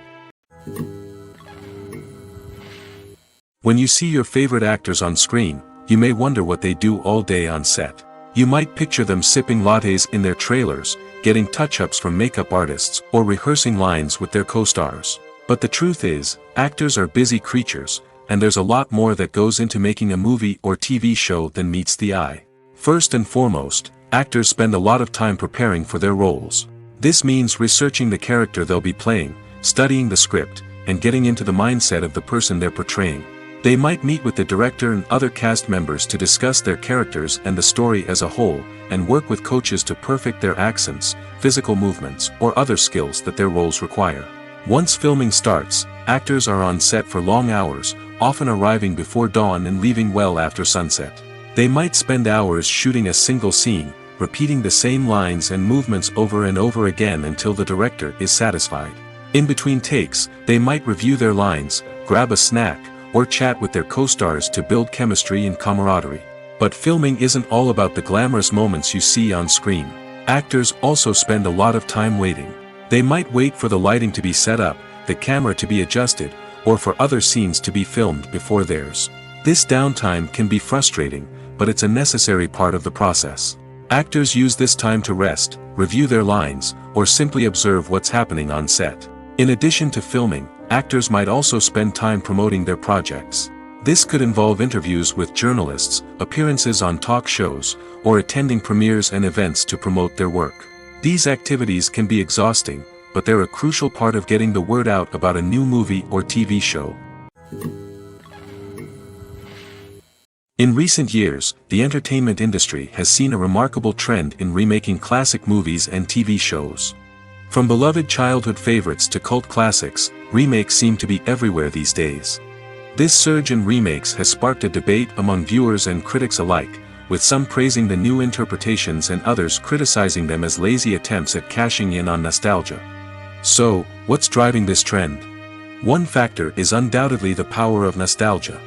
When you see your favorite actors on screen, you may wonder what they do all day on set. You might picture them sipping lattes in their trailers, getting touch-ups from makeup artists, or rehearsing lines with their co-stars. But the truth is, actors are busy creatures, and there's a lot more that goes into making a movie or TV show than meets the eye. First and foremost, actors spend a lot of time preparing for their roles. This means researching the character they'll be playing, studying the script, and getting into the mindset of the person they're portraying. They might meet with the director and other cast members to discuss their characters and the story as a whole, and work with coaches to perfect their accents, physical movements, or other skills that their roles require. Once filming starts, actors are on set for long hours, often arriving before dawn and leaving well after sunset. They might spend hours shooting a single scene, repeating the same lines and movements over and over again until the director is satisfied. In between takes, they might review their lines, grab a snack, or chat with their co-stars to build chemistry and camaraderie. But filming isn't all about the glamorous moments you see on screen. Actors also spend a lot of time waiting. They might wait for the lighting to be set up, the camera to be adjusted, or for other scenes to be filmed before theirs. This downtime can be frustrating, but it's a necessary part of the process. Actors use this time to rest, review their lines, or simply observe what's happening on set. In addition to filming, actors might also spend time promoting their projects. This could involve interviews with journalists, appearances on talk shows, or attending premieres and events to promote their work. These activities can be exhausting, but they're a crucial part of getting the word out about a new movie or TV show. In recent years, the entertainment industry has seen a remarkable trend in remaking classic movies and TV shows. From beloved childhood favorites to cult classics, remakes seem to be everywhere these days. This surge in remakes has sparked a debate among viewers and critics alike, with some praising the new interpretations and others criticizing them as lazy attempts at cashing in on nostalgia. So, what's driving this trend? One factor is undoubtedly the power of nostalgia.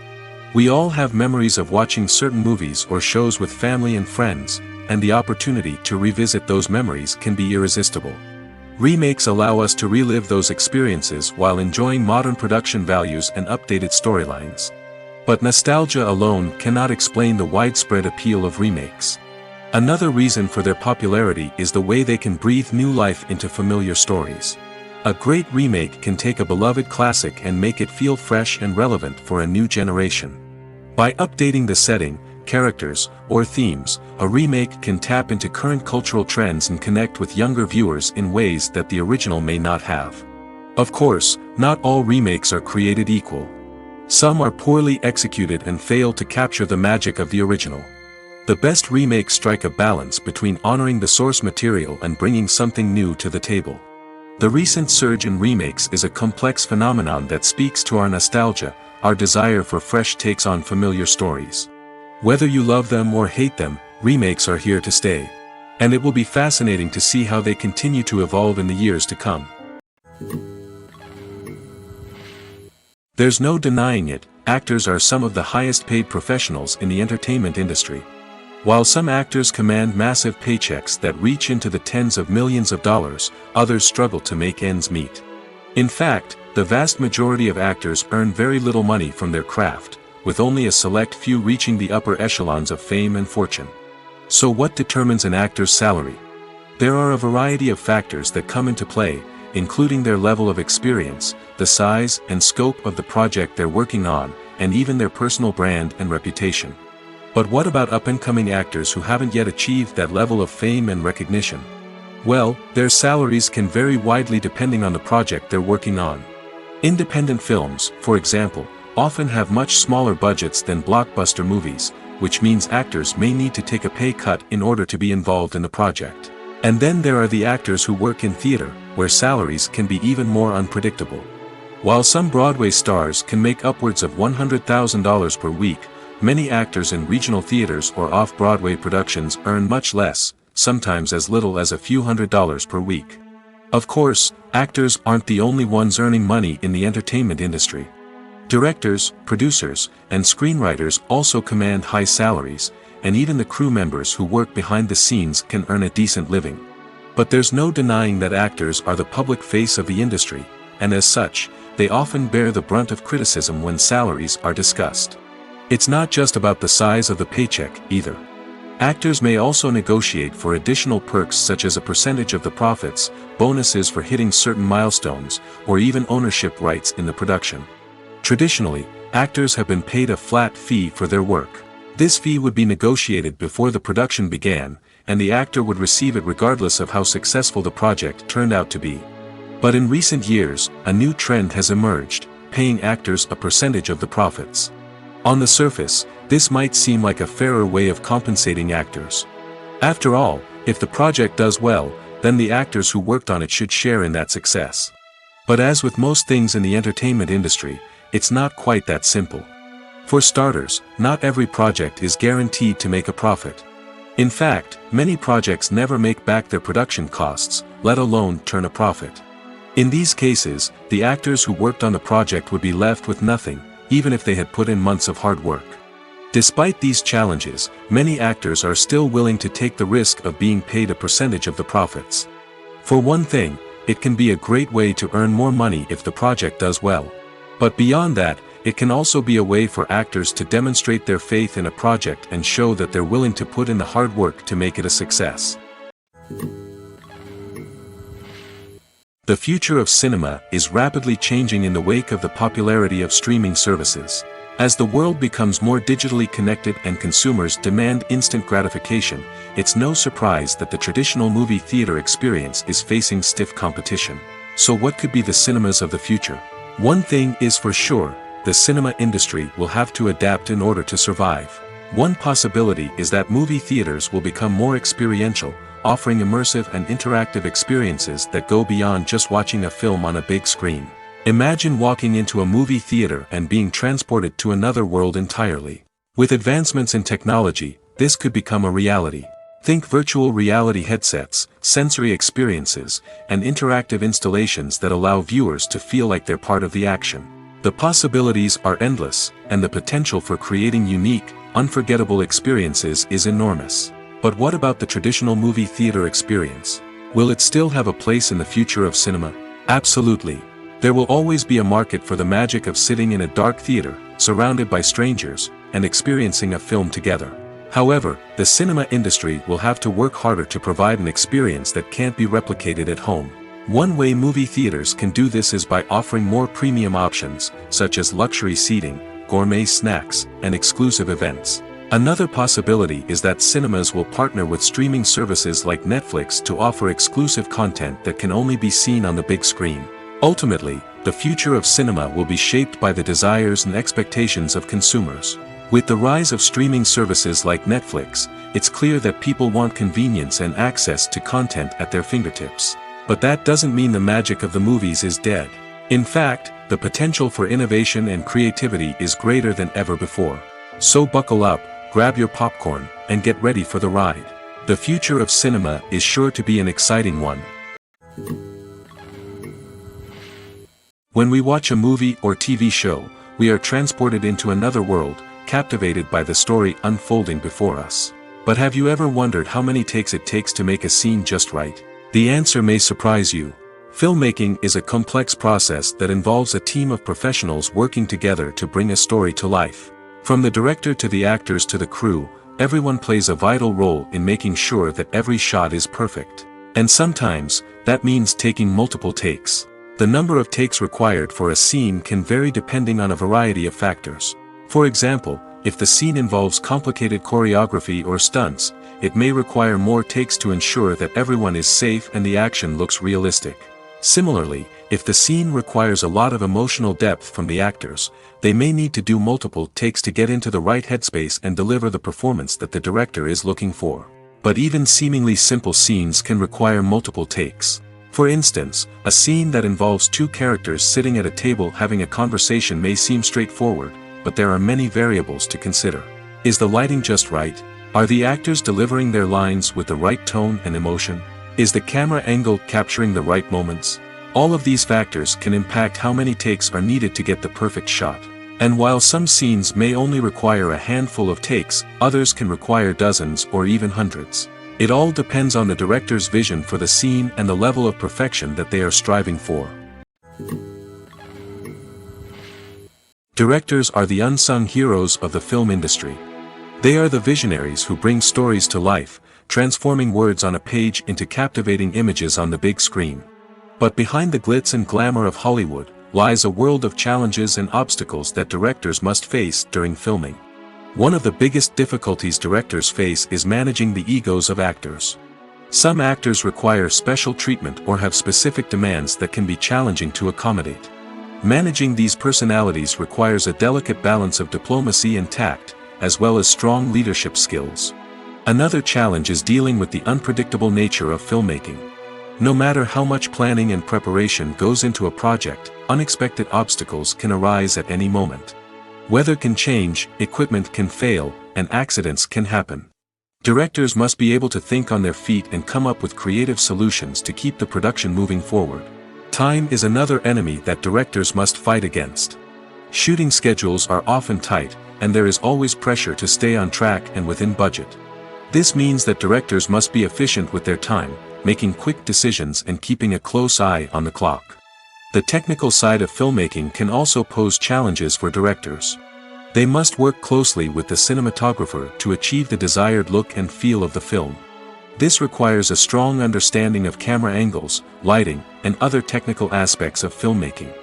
We all have memories of watching certain movies or shows with family and friends, and the opportunity to revisit those memories can be irresistible. Remakes allow us to relive those experiences while enjoying modern production values and updated storylines. But nostalgia alone cannot explain the widespread appeal of remakes. Another reason for their popularity is the way they can breathe new life into familiar stories. A great remake can take a beloved classic and make it feel fresh and relevant for a new generation. By updating the setting, characters, or themes, a remake can tap into current cultural trends and connect with younger viewers in ways that the original may not have. Of course, not all remakes are created equal. Some are poorly executed and fail to capture the magic of the original. The best remakes strike a balance between honoring the source material and bringing something new to the table. The recent surge in remakes is a complex phenomenon that speaks to our nostalgia, our desire for fresh takes on familiar stories. Whether you love them or hate them, remakes are here to stay. And it will be fascinating to see how they continue to evolve in the years to come. There's no denying it, actors are some of the highest paid professionals in the entertainment industry. While some actors command massive paychecks that reach into the tens of millions of dollars, others struggle to make ends meet. In fact, the vast majority of actors earn very little money from their craft, with only a select few reaching the upper echelons of fame and fortune. So what determines an actor's salary? There are a variety of factors that come into play, including their level of experience, the size and scope of the project they're working on, and even their personal brand and reputation. But what about up-and-coming actors who haven't yet achieved that level of fame and recognition? Well, their salaries can vary widely depending on the project they're working on. Independent films, for example, often have much smaller budgets than blockbuster movies, which means actors may need to take a pay cut in order to be involved in the project. And then there are the actors who work in theater, where salaries can be even more unpredictable. While some Broadway stars can make upwards of $100,000 per week, many actors in regional theaters or off-Broadway productions earn much less, sometimes as little as a few $100s per week. Of course, actors aren't the only ones earning money in the entertainment industry. Directors, producers, and screenwriters also command high salaries, and even the crew members who work behind the scenes can earn a decent living. But there's no denying that actors are the public face of the industry, and as such, they often bear the brunt of criticism when salaries are discussed. It's not just about the size of the paycheck, either. Actors may also negotiate for additional perks such as a percentage of the profits, bonuses for hitting certain milestones, or even ownership rights in the production. Traditionally, actors have been paid a flat fee for their work. This fee would be negotiated before the production began, and the actor would receive it regardless of how successful the project turned out to be. But in recent years, a new trend has emerged, paying actors a percentage of the profits. On the surface, this might seem like a fairer way of compensating actors. After all, if the project does well, then the actors who worked on it should share in that success. But as with most things in the entertainment industry, it's not quite that simple. For starters, not every project is guaranteed to make a profit. In fact, many projects never make back their production costs, let alone turn a profit. In these cases, the actors who worked on the project would be left with nothing, even if they had put in months of hard work. Despite these challenges, many actors are still willing to take the risk of being paid a percentage of the profits. For one thing, it can be a great way to earn more money if the project does well. But beyond that, it can also be a way for actors to demonstrate their faith in a project and show that they're willing to put in the hard work to make it a success. The future of cinema is rapidly changing in the wake of the popularity of streaming services. As the world becomes more digitally connected and consumers demand instant gratification, it's no surprise that the traditional movie theater experience is facing stiff competition. So what could be the cinemas of the future? One thing is for sure, the cinema industry will have to adapt in order to survive. One possibility is that movie theaters will become more experiential, offering immersive and interactive experiences that go beyond just watching a film on a big screen. Imagine walking into a movie theater and being transported to another world entirely. With advancements in technology, this could become a reality. Think virtual reality headsets, sensory experiences, and interactive installations that allow viewers to feel like they're part of the action. The possibilities are endless, and the potential for creating unique, unforgettable experiences is enormous. But what about the traditional movie theater experience? Will it still have a place in the future of cinema? Absolutely. There will always be a market for the magic of sitting in a dark theater, surrounded by strangers, and experiencing a film together. However, the cinema industry will have to work harder to provide an experience that can't be replicated at home. One way movie theaters can do this is by offering more premium options, such as luxury seating, gourmet snacks, and exclusive events. Another possibility is that cinemas will partner with streaming services like Netflix to offer exclusive content that can only be seen on the big screen. Ultimately, the future of cinema will be shaped by the desires and expectations of consumers. With the rise of streaming services like Netflix, it's clear that people want convenience and access to content at their fingertips. But that doesn't mean the magic of the movies is dead. In fact, the potential for innovation and creativity is greater than ever before. So buckle up, grab your popcorn, and get ready for the ride. The future of cinema is sure to be an exciting one. When we watch a movie or TV show, we are transported into another world, captivated by the story unfolding before us. But have you ever wondered how many takes it takes to make a scene just right? The answer may surprise you. Filmmaking is a complex process that involves a team of professionals working together to bring a story to life. From the director to the actors to the crew, everyone plays a vital role in making sure that every shot is perfect. And sometimes, that means taking multiple takes. The number of takes required for a scene can vary depending on a variety of factors. For example, if the scene involves complicated choreography or stunts, it may require more takes to ensure that everyone is safe and the action looks realistic. Similarly, if the scene requires a lot of emotional depth from the actors, they may need to do multiple takes to get into the right headspace and deliver the performance that the director is looking for. But even seemingly simple scenes can require multiple takes. For instance, a scene that involves two characters sitting at a table having a conversation may seem straightforward, but there are many variables to consider. Is the lighting just right? Are the actors delivering their lines with the right tone and emotion? Is the camera angle capturing the right moments? All of these factors can impact how many takes are needed to get the perfect shot. And while some scenes may only require a handful of takes, others can require dozens or even hundreds. It all depends on the director's vision for the scene and the level of perfection that they are striving for. Directors are the unsung heroes of the film industry. They are the visionaries who bring stories to life, transforming words on a page into captivating images on the big screen. But behind the glitz and glamour of Hollywood lies a world of challenges and obstacles that directors must face during filming. One of the biggest difficulties directors face is managing the egos of actors. Some actors require special treatment or have specific demands that can be challenging to accommodate. Managing these personalities requires a delicate balance of diplomacy and tact, as well as strong leadership skills. Another challenge is dealing with the unpredictable nature of filmmaking. No matter how much planning and preparation goes into a project, unexpected obstacles can arise at any moment. Weather can change, equipment can fail, and accidents can happen. Directors must be able to think on their feet and come up with creative solutions to keep the production moving forward. Time is another enemy that directors must fight against. Shooting schedules are often tight, and there is always pressure to stay on track and within budget. This means that directors must be efficient with their time, making quick decisions and keeping a close eye on the clock. The technical side of filmmaking can also pose challenges for directors. They must work closely with the cinematographer to achieve the desired look and feel of the film. This requires a strong understanding of camera angles, lighting, and other technical aspects of filmmaking.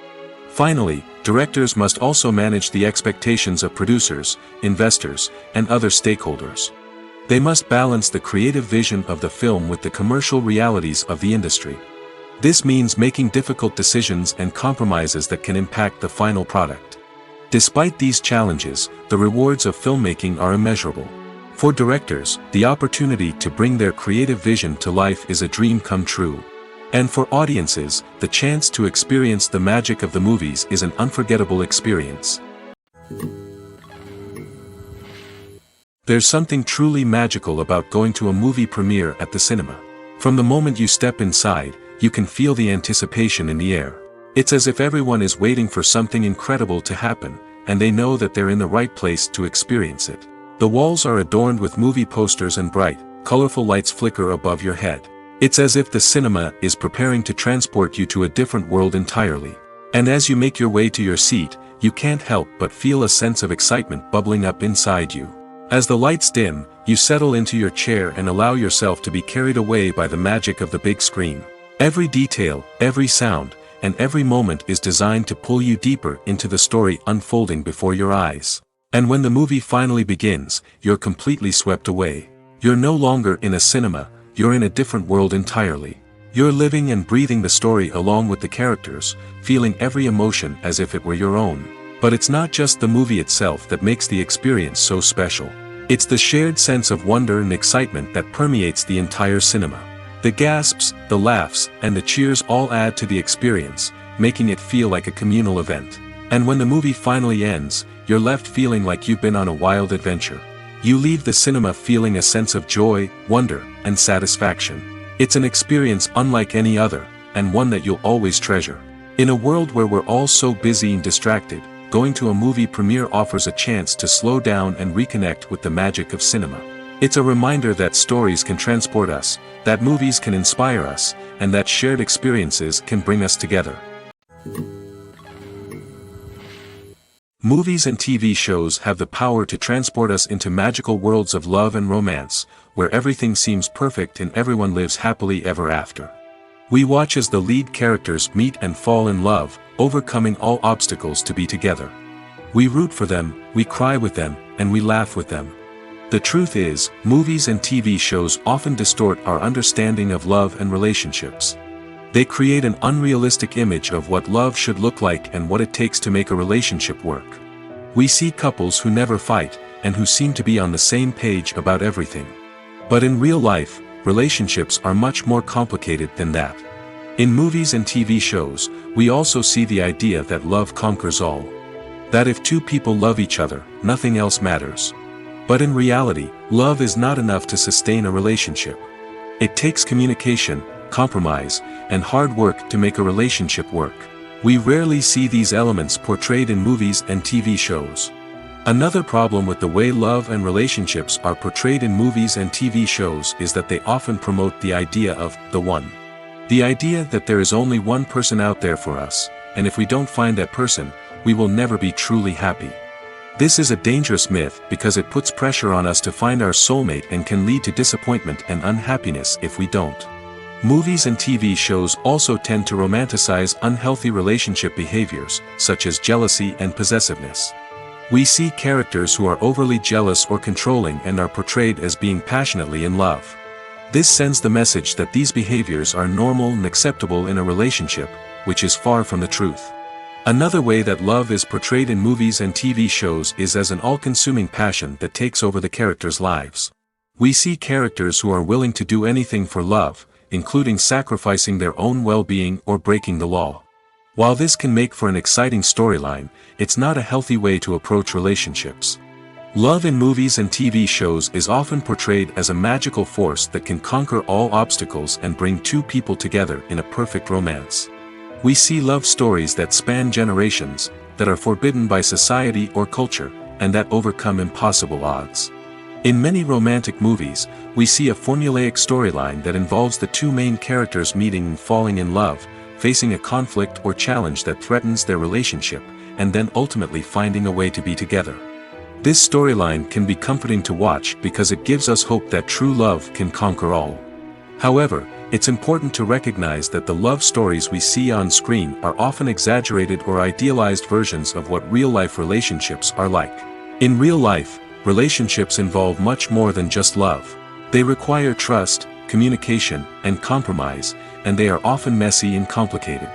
Finally, directors must also manage the expectations of producers, investors, and other stakeholders. They must balance the creative vision of the film with the commercial realities of the industry. This means making difficult decisions and compromises that can impact the final product. Despite these challenges, the rewards of filmmaking are immeasurable. For directors, the opportunity to bring their creative vision to life is a dream come true. And for audiences, the chance to experience the magic of the movies is an unforgettable experience. There's something truly magical about going to a movie premiere at the cinema. From the moment you step inside, you can feel the anticipation in the air. It's as if everyone is waiting for something incredible to happen, and they know that they're in the right place to experience it. The walls are adorned with movie posters and bright, colorful lights flicker above your head. It's as if the cinema is preparing to transport you to a different world entirely. And as you make your way to your seat, you can't help but feel a sense of excitement bubbling up inside you. As the lights dim, you settle into your chair and allow yourself to be carried away by the magic of the big screen. Every detail, every sound, and every moment is designed to pull you deeper into the story unfolding before your eyes. And when the movie finally begins, you're completely swept away. You're no longer in a cinema, you're in a different world entirely. You're living and breathing the story along with the characters, feeling every emotion as if it were your own. But it's not just the movie itself that makes the experience so special. It's the shared sense of wonder and excitement that permeates the entire cinema. The gasps, the laughs, and the cheers all add to the experience, making it feel like a communal event. And when the movie finally ends, you're left feeling like you've been on a wild adventure. You leave the cinema feeling a sense of joy, wonder, and satisfaction. It's an experience unlike any other, and one that you'll always treasure. In a world where we're all so busy and distracted, going to a movie premiere offers a chance to slow down and reconnect with the magic of cinema. It's a reminder that stories can transport us, that movies can inspire us, and that shared experiences can bring us together. Movies and TV shows have the power to transport us into magical worlds of love and romance, where everything seems perfect and everyone lives happily ever after. We watch as the lead characters meet and fall in love, overcoming all obstacles to be together. We root for them, we cry with them, and we laugh with them. The truth is, movies and TV shows often distort our understanding of love and relationships. They create an unrealistic image of what love should look like and what it takes to make a relationship work. We see couples who never fight, and who seem to be on the same page about everything. But in real life, relationships are much more complicated than that. In movies and TV shows, we also see the idea that love conquers all. That if two people love each other, nothing else matters. But in reality, love is not enough to sustain a relationship. It takes communication, compromise, and hard work to make a relationship work. We rarely see these elements portrayed in movies and TV shows. Another problem with the way love and relationships are portrayed in movies and TV shows is that they often promote the idea of the one. The idea that there is only one person out there for us, and if we don't find that person, we will never be truly happy. This is a dangerous myth because it puts pressure on us to find our soulmate and can lead to disappointment and unhappiness if we don't. Movies and TV shows also tend to romanticize unhealthy relationship behaviors, such as jealousy and possessiveness. We see characters who are overly jealous or controlling and are portrayed as being passionately in love. This sends the message that these behaviors are normal and acceptable in a relationship, which is far from the truth. Another way that love is portrayed in movies and TV shows is as an all-consuming passion that takes over the characters' lives. We see characters who are willing to do anything for love, including sacrificing their own well-being or breaking the law. While this can make for an exciting storyline, it's not a healthy way to approach relationships. Love in movies and TV shows is often portrayed as a magical force that can conquer all obstacles and bring two people together in a perfect romance. We see love stories that span generations, that are forbidden by society or culture, and that overcome impossible odds. In many romantic movies, we see a formulaic storyline that involves the two main characters meeting and falling in love, facing a conflict or challenge that threatens their relationship, and then ultimately finding a way to be together. This storyline can be comforting to watch because it gives us hope that true love can conquer all. However, it's important to recognize that the love stories we see on screen are often exaggerated or idealized versions of what real-life relationships are like. In real life, relationships involve much more than just love. They require trust, communication, and compromise, and they are often messy and complicated.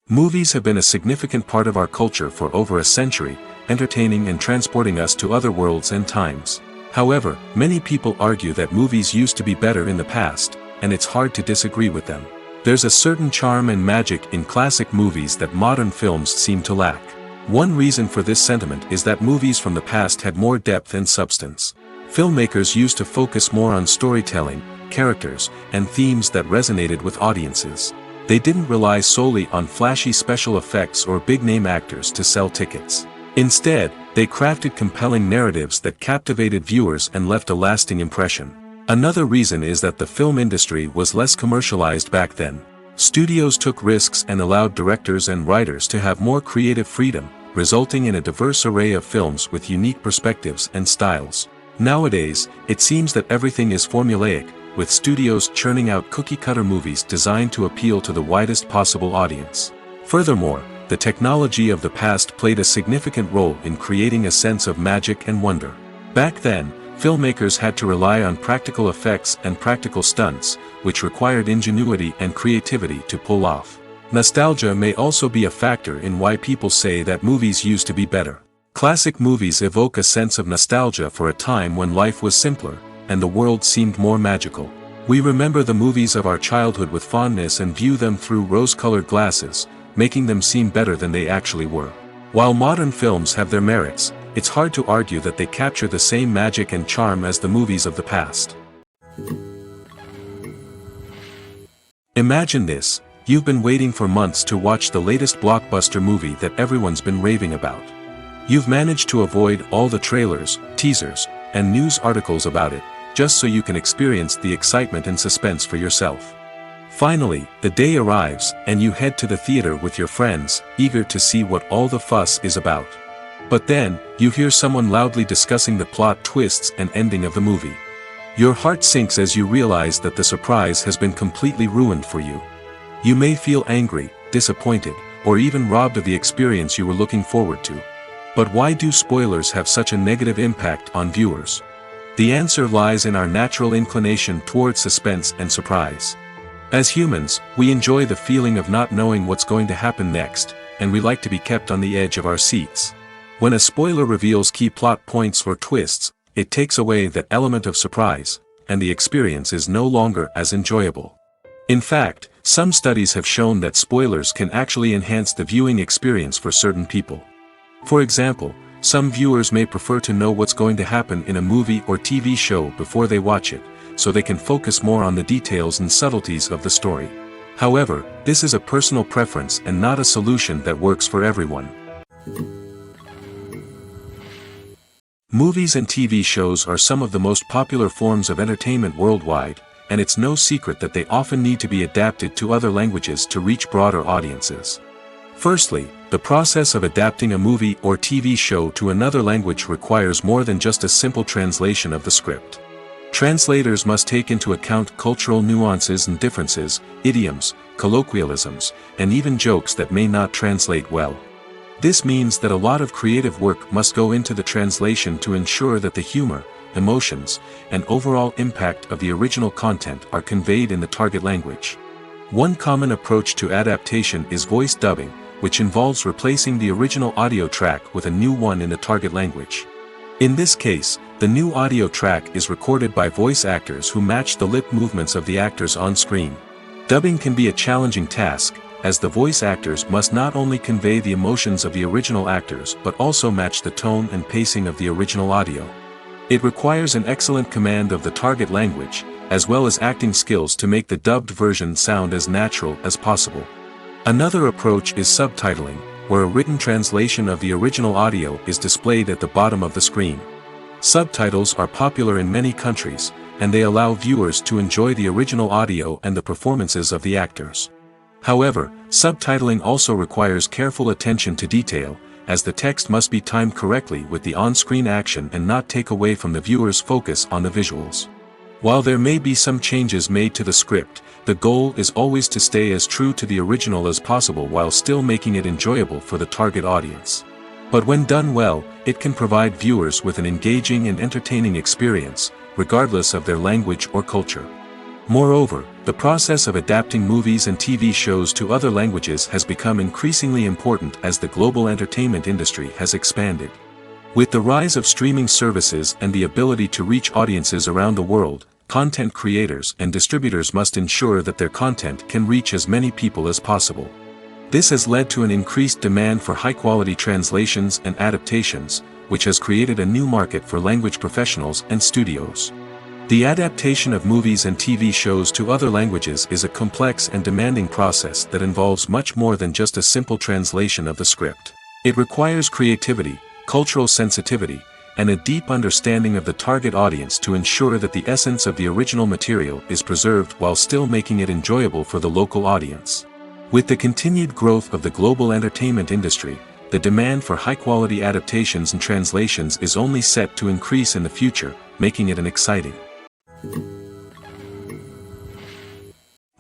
Movies have been a significant part of our culture for over a century, entertaining and transporting us to other worlds and times. However, many people argue that movies used to be better in the past, and it's hard to disagree with them. There's a certain charm and magic in classic movies that modern films seem to lack. One reason for this sentiment is that movies from the past had more depth and substance. Filmmakers used to focus more on storytelling, characters, and themes that resonated with audiences. They didn't rely solely on flashy special effects or big-name actors to sell tickets. Instead, they crafted compelling narratives that captivated viewers and left a lasting impression. Another reason is that the film industry was less commercialized back then. Studios took risks and allowed directors and writers to have more creative freedom, resulting in a diverse array of films with unique perspectives and styles. Nowadays, it seems that everything is formulaic, with studios churning out cookie-cutter movies designed to appeal to the widest possible audience. Furthermore, the technology of the past played a significant role in creating a sense of magic and wonder. Back then, filmmakers had to rely on practical effects and practical stunts, which required ingenuity and creativity to pull off. Nostalgia may also be a factor in why people say that movies used to be better. Classic movies evoke a sense of nostalgia for a time when life was simpler, and the world seemed more magical. We remember the movies of our childhood with fondness and view them through rose-colored glasses, making them seem better than they actually were. While modern films have their merits, it's hard to argue that they capture the same magic and charm as the movies of the past. Imagine this: you've been waiting for months to watch the latest blockbuster movie that everyone's been raving about. You've managed to avoid all the trailers, teasers, and news articles about it, just so you can experience the excitement and suspense for yourself. Finally, the day arrives, and you head to the theater with your friends, eager to see what all the fuss is about. But then, you hear someone loudly discussing the plot twists and ending of the movie. Your heart sinks as you realize that the surprise has been completely ruined for you. You may feel angry, disappointed, or even robbed of the experience you were looking forward to. But why do spoilers have such a negative impact on viewers? The answer lies in our natural inclination toward suspense and surprise. As humans, we enjoy the feeling of not knowing what's going to happen next, and we like to be kept on the edge of our seats. When a spoiler reveals key plot points or twists, it takes away that element of surprise, and the experience is no longer as enjoyable. In fact, some studies have shown that spoilers can actually enhance the viewing experience for certain people. For example, some viewers may prefer to know what's going to happen in a movie or TV show before they watch it, so they can focus more on the details and subtleties of the story. However, this is a personal preference and not a solution that works for everyone. Movies and TV shows are some of the most popular forms of entertainment worldwide, and it's no secret that they often need to be adapted to other languages to reach broader audiences. Firstly, the process of adapting a movie or TV show to another language requires more than just a simple translation of the script. Translators must take into account cultural nuances and differences, idioms, colloquialisms, and even jokes that may not translate well. This means that a lot of creative work must go into the translation to ensure that the humor, emotions, and overall impact of the original content are conveyed in the target language. One common approach to adaptation is voice dubbing, which involves replacing the original audio track with a new one in the target language. In this case, the new audio track is recorded by voice actors who match the lip movements of the actors on screen. Dubbing can be a challenging task, as the voice actors must not only convey the emotions of the original actors but also match the tone and pacing of the original audio. It requires an excellent command of the target language, as well as acting skills to make the dubbed version sound as natural as possible. Another approach is subtitling, where a written translation of the original audio is displayed at the bottom of the screen. Subtitles are popular in many countries, and they allow viewers to enjoy the original audio and the performances of the actors. However, subtitling also requires careful attention to detail, as the text must be timed correctly with the on-screen action and not take away from the viewer's focus on the visuals. While there may be some changes made to the script, the goal is always to stay as true to the original as possible while still making it enjoyable for the target audience. But when done well, it can provide viewers with an engaging and entertaining experience, regardless of their language or culture. Moreover, the process of adapting movies and TV shows to other languages has become increasingly important as the global entertainment industry has expanded. With the rise of streaming services and the ability to reach audiences around the world, content creators and distributors must ensure that their content can reach as many people as possible. This has led to an increased demand for high-quality translations and adaptations, which has created a new market for language professionals and studios. The adaptation of movies and TV shows to other languages is a complex and demanding process that involves much more than just a simple translation of the script. It requires creativity, cultural sensitivity, and a deep understanding of the target audience to ensure that the essence of the original material is preserved while still making it enjoyable for the local audience. With the continued growth of the global entertainment industry, the demand for high-quality adaptations and translations is only set to increase in the future, making it an exciting.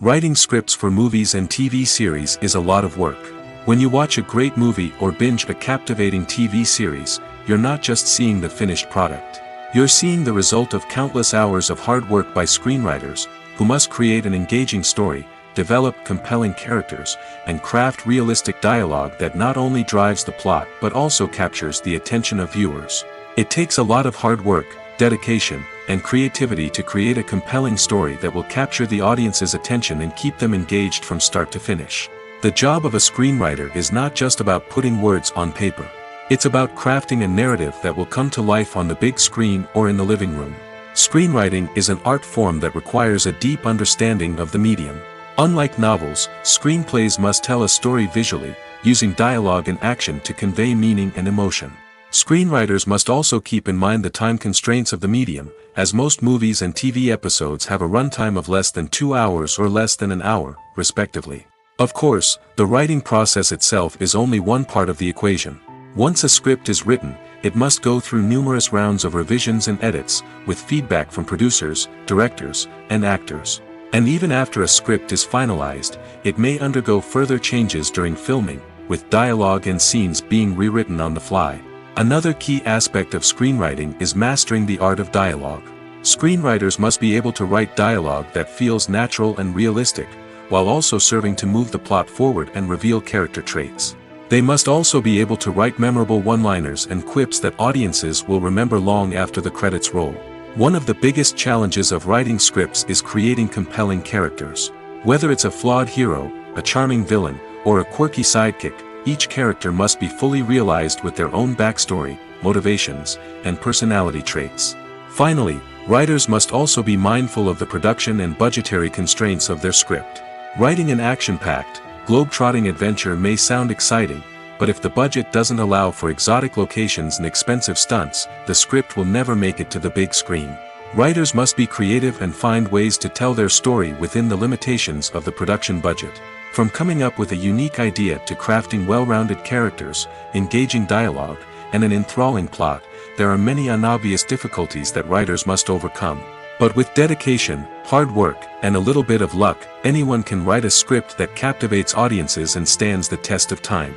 Writing scripts for movies and TV series is a lot of work. When you watch a great movie or binge a captivating TV series, you're not just seeing the finished product. You're seeing the result of countless hours of hard work by screenwriters, who must create an engaging story, develop compelling characters, and craft realistic dialogue that not only drives the plot but also captures the attention of viewers. It takes a lot of hard work, dedication, and creativity to create a compelling story that will capture the audience's attention and keep them engaged from start to finish. The job of a screenwriter is not just about putting words on paper. It's about crafting a narrative that will come to life on the big screen or in the living room. Screenwriting is an art form that requires a deep understanding of the medium. Unlike novels, screenplays must tell a story visually, using dialogue and action to convey meaning and emotion. Screenwriters must also keep in mind the time constraints of the medium, as most movies and TV episodes have a runtime of less than 2 hours or less than an hour, respectively. Of course, the writing process itself is only one part of the equation. Once a script is written, it must go through numerous rounds of revisions and edits, with feedback from producers, directors, and actors. And even after a script is finalized, it may undergo further changes during filming, with dialogue and scenes being rewritten on the fly. Another key aspect of screenwriting is mastering the art of dialogue. Screenwriters must be able to write dialogue that feels natural and realistic, while also serving to move the plot forward and reveal character traits. They must also be able to write memorable one-liners and quips that audiences will remember long after the credits roll. One of the biggest challenges of writing scripts is creating compelling characters. Whether it's a flawed hero, a charming villain, or a quirky sidekick, each character must be fully realized with their own backstory, motivations, and personality traits. Finally, writers must also be mindful of the production and budgetary constraints of their script. Writing an action-packed, globe-trotting adventure may sound exciting, but if the budget doesn't allow for exotic locations and expensive stunts, the script will never make it to the big screen. Writers must be creative and find ways to tell their story within the limitations of the production budget. From coming up with a unique idea to crafting well-rounded characters, engaging dialogue, and an enthralling plot, there are many unobvious difficulties that writers must overcome. But with dedication, hard work, and a little bit of luck, anyone can write a script that captivates audiences and stands the test of time.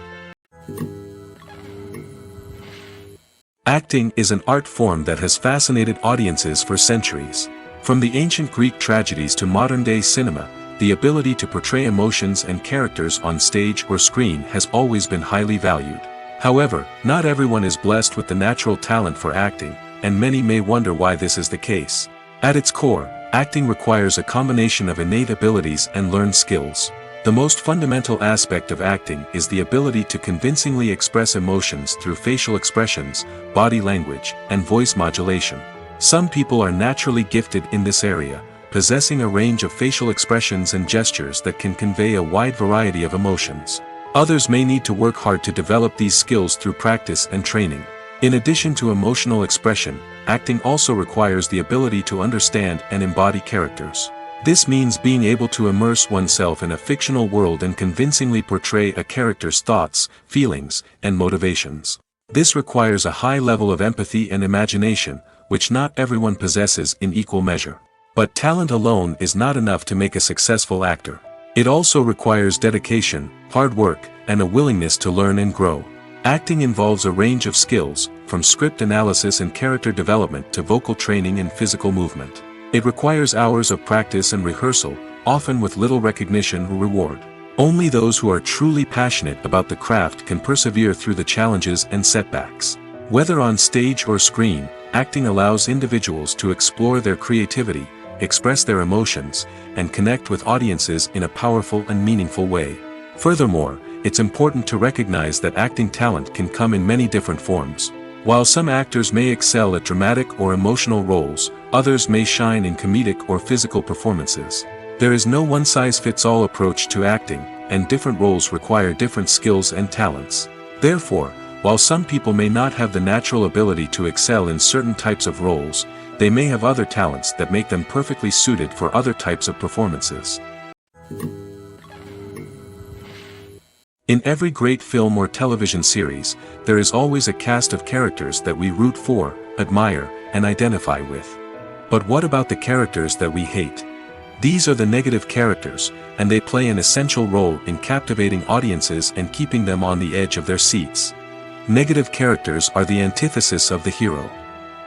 Acting is an art form that has fascinated audiences for centuries. From the ancient Greek tragedies to modern-day cinema, the ability to portray emotions and characters on stage or screen has always been highly valued. However, not everyone is blessed with the natural talent for acting, and many may wonder why this is the case. At its core, acting requires a combination of innate abilities and learned skills. The most fundamental aspect of acting is the ability to convincingly express emotions through facial expressions, body language, and voice modulation. Some people are naturally gifted in this area, possessing a range of facial expressions and gestures that can convey a wide variety of emotions. Others may need to work hard to develop these skills through practice and training. In addition to emotional expression, acting also requires the ability to understand and embody characters. This means being able to immerse oneself in a fictional world and convincingly portray a character's thoughts, feelings, and motivations. This requires a high level of empathy and imagination, which not everyone possesses in equal measure. But talent alone is not enough to make a successful actor. It also requires dedication, hard work, and a willingness to learn and grow. Acting involves a range of skills, from script analysis and character development to vocal training and physical movement. It requires hours of practice and rehearsal, often with little recognition or reward. Only those who are truly passionate about the craft can persevere through the challenges and setbacks. Whether on stage or screen, acting allows individuals to explore their creativity, express their emotions, and connect with audiences in a powerful and meaningful way. Furthermore, it's important to recognize that acting talent can come in many different forms. While some actors may excel at dramatic or emotional roles, others may shine in comedic or physical performances. There is no one-size-fits-all approach to acting, and different roles require different skills and talents. Therefore, while some people may not have the natural ability to excel in certain types of roles, they may have other talents that make them perfectly suited for other types of performances. In every great film or television series, there is always a cast of characters that we root for, admire, and identify with. But what about the characters that we hate? These are the negative characters, and they play an essential role in captivating audiences and keeping them on the edge of their seats. Negative characters are the antithesis of the hero.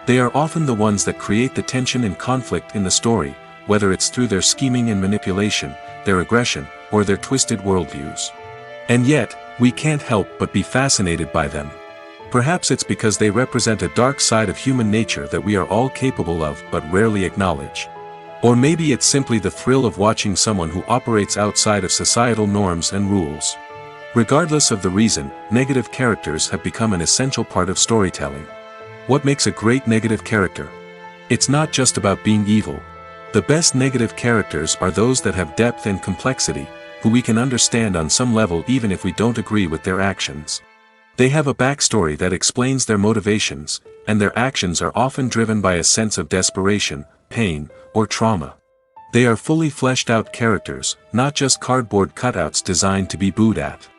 They are often the ones that create the tension and conflict in the story, whether it's through their scheming and manipulation, their aggression, or their twisted worldviews. And yet, we can't help but be fascinated by them. Perhaps it's because they represent a dark side of human nature that we are all capable of but rarely acknowledge. Or maybe it's simply the thrill of watching someone who operates outside of societal norms and rules. Regardless of the reason, negative characters have become an essential part of storytelling. What makes a great negative character? It's not just about being evil. The best negative characters are those that have depth and complexity, who we can understand on some level even if we don't agree with their actions. They have a backstory that explains their motivations, and their actions are often driven by a sense of desperation, pain, or trauma. They are fully fleshed out characters, not just cardboard cutouts designed to be booed at.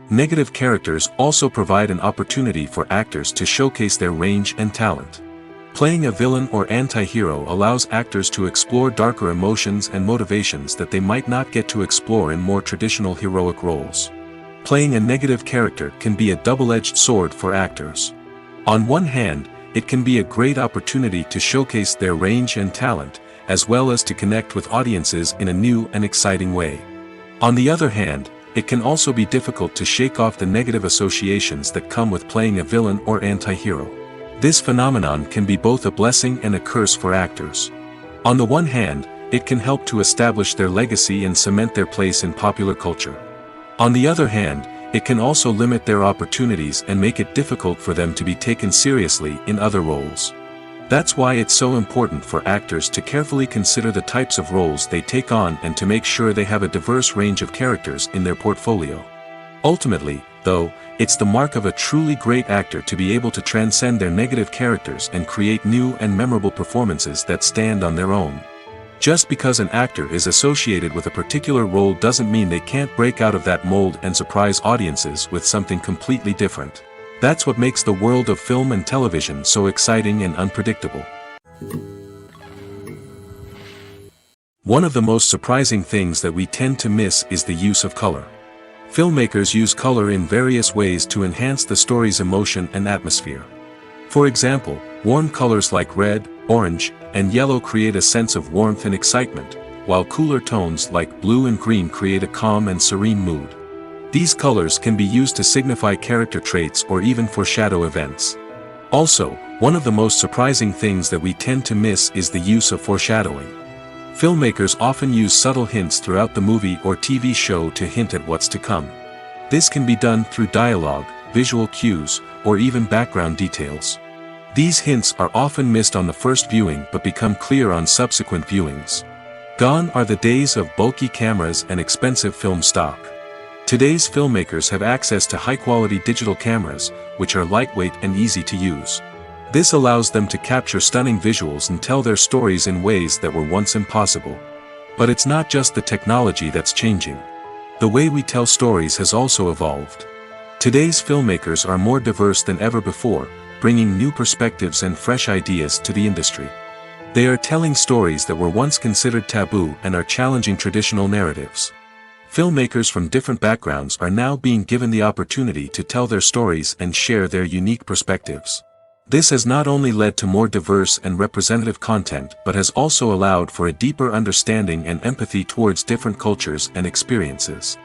Negative characters also provide an opportunity for actors to showcase their range and talent. Playing a villain or anti-hero allows actors to explore darker emotions and motivations that they might not get to explore in more traditional heroic roles. Playing a negative character can be a double-edged sword for actors. On one hand, it can be a great opportunity to showcase their range and talent, as well as to connect with audiences in a new and exciting way. On the other hand, it can also be difficult to shake off the negative associations that come with playing a villain or anti-hero. This phenomenon can be both a blessing and a curse for actors. On the one hand, it can help to establish their legacy and cement their place in popular culture. On the other hand, it can also limit their opportunities and make it difficult for them to be taken seriously in other roles. That's why it's so important for actors to carefully consider the types of roles they take on and to make sure they have a diverse range of characters in their portfolio. Ultimately, though, it's the mark of a truly great actor to be able to transcend their negative characters and create new and memorable performances that stand on their own. Just because an actor is associated with a particular role doesn't mean they can't break out of that mold and surprise audiences with something completely different. That's what makes the world of film and television so exciting and unpredictable. One of the most surprising things that we tend to miss is the use of color. Filmmakers use color in various ways to enhance the story's emotion and atmosphere. For example, warm colors like red, orange, and yellow create a sense of warmth and excitement, while cooler tones like blue and green create a calm and serene mood. These colors can be used to signify character traits or even foreshadow events. Also, one of the most surprising things that we tend to miss is the use of foreshadowing. Filmmakers often use subtle hints throughout the movie or TV show to hint at what's to come. This can be done through dialogue, visual cues, or even background details. These hints are often missed on the first viewing but become clear on subsequent viewings. Gone are the days of bulky cameras and expensive film stock. Today's filmmakers have access to high-quality digital cameras, which are lightweight and easy to use. This allows them to capture stunning visuals and tell their stories in ways that were once impossible. But it's not just the technology that's changing. The way we tell stories has also evolved. Today's filmmakers are more diverse than ever before, bringing new perspectives and fresh ideas to the industry. They are telling stories that were once considered taboo and are challenging traditional narratives. Filmmakers from different backgrounds are now being given the opportunity to tell their stories and share their unique perspectives. This has not only led to more diverse and representative content but has also allowed for a deeper understanding and empathy towards different cultures and experiences.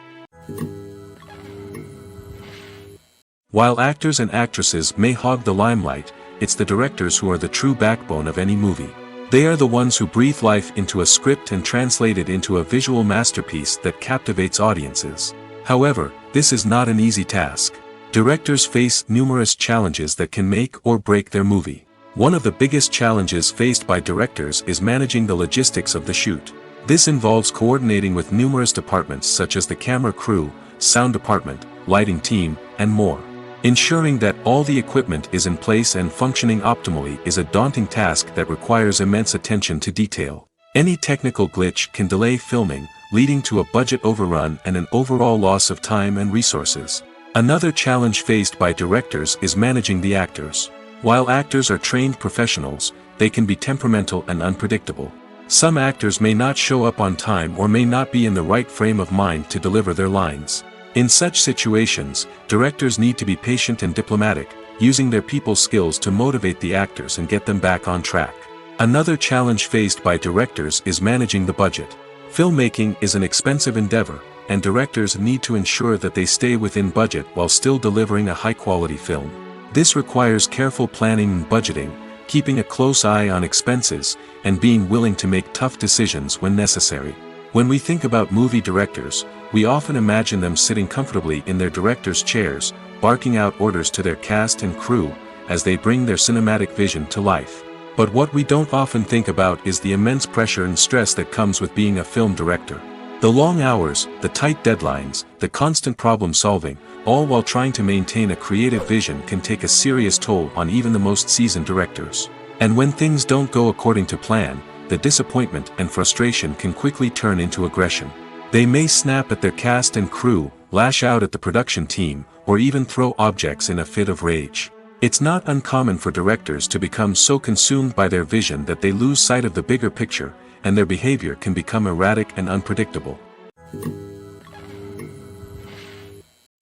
While actors and actresses may hog the limelight, it's the directors who are the true backbone of any movie. They are the ones who breathe life into a script and translate it into a visual masterpiece that captivates audiences. However, this is not an easy task. Directors face numerous challenges that can make or break their movie. One of the biggest challenges faced by directors is managing the logistics of the shoot. This involves coordinating with numerous departments such as the camera crew, sound department, lighting team, and more. Ensuring that all the equipment is in place and functioning optimally is a daunting task that requires immense attention to detail. Any technical glitch can delay filming, leading to a budget overrun and an overall loss of time and resources. Another challenge faced by directors is managing the actors. While actors are trained professionals, they can be temperamental and unpredictable. Some actors may not show up on time or may not be in the right frame of mind to deliver their lines. In such situations, directors need to be patient and diplomatic, using their people skills to motivate the actors and get them back on track. Another challenge faced by directors is managing the budget. Filmmaking is an expensive endeavor, and directors need to ensure that they stay within budget while still delivering a high-quality film. This requires careful planning and budgeting, keeping a close eye on expenses, and being willing to make tough decisions when necessary. When we think about movie directors, we often imagine them sitting comfortably in their director's chairs, barking out orders to their cast and crew, as they bring their cinematic vision to life. But what we don't often think about is the immense pressure and stress that comes with being a film director. The long hours, the tight deadlines, the constant problem solving, all while trying to maintain a creative vision can take a serious toll on even the most seasoned directors. And when things don't go according to plan, the disappointment and frustration can quickly turn into aggression. They may snap at their cast and crew, lash out at the production team, or even throw objects in a fit of rage. It's not uncommon for directors to become so consumed by their vision that they lose sight of the bigger picture, and their behavior can become erratic and unpredictable.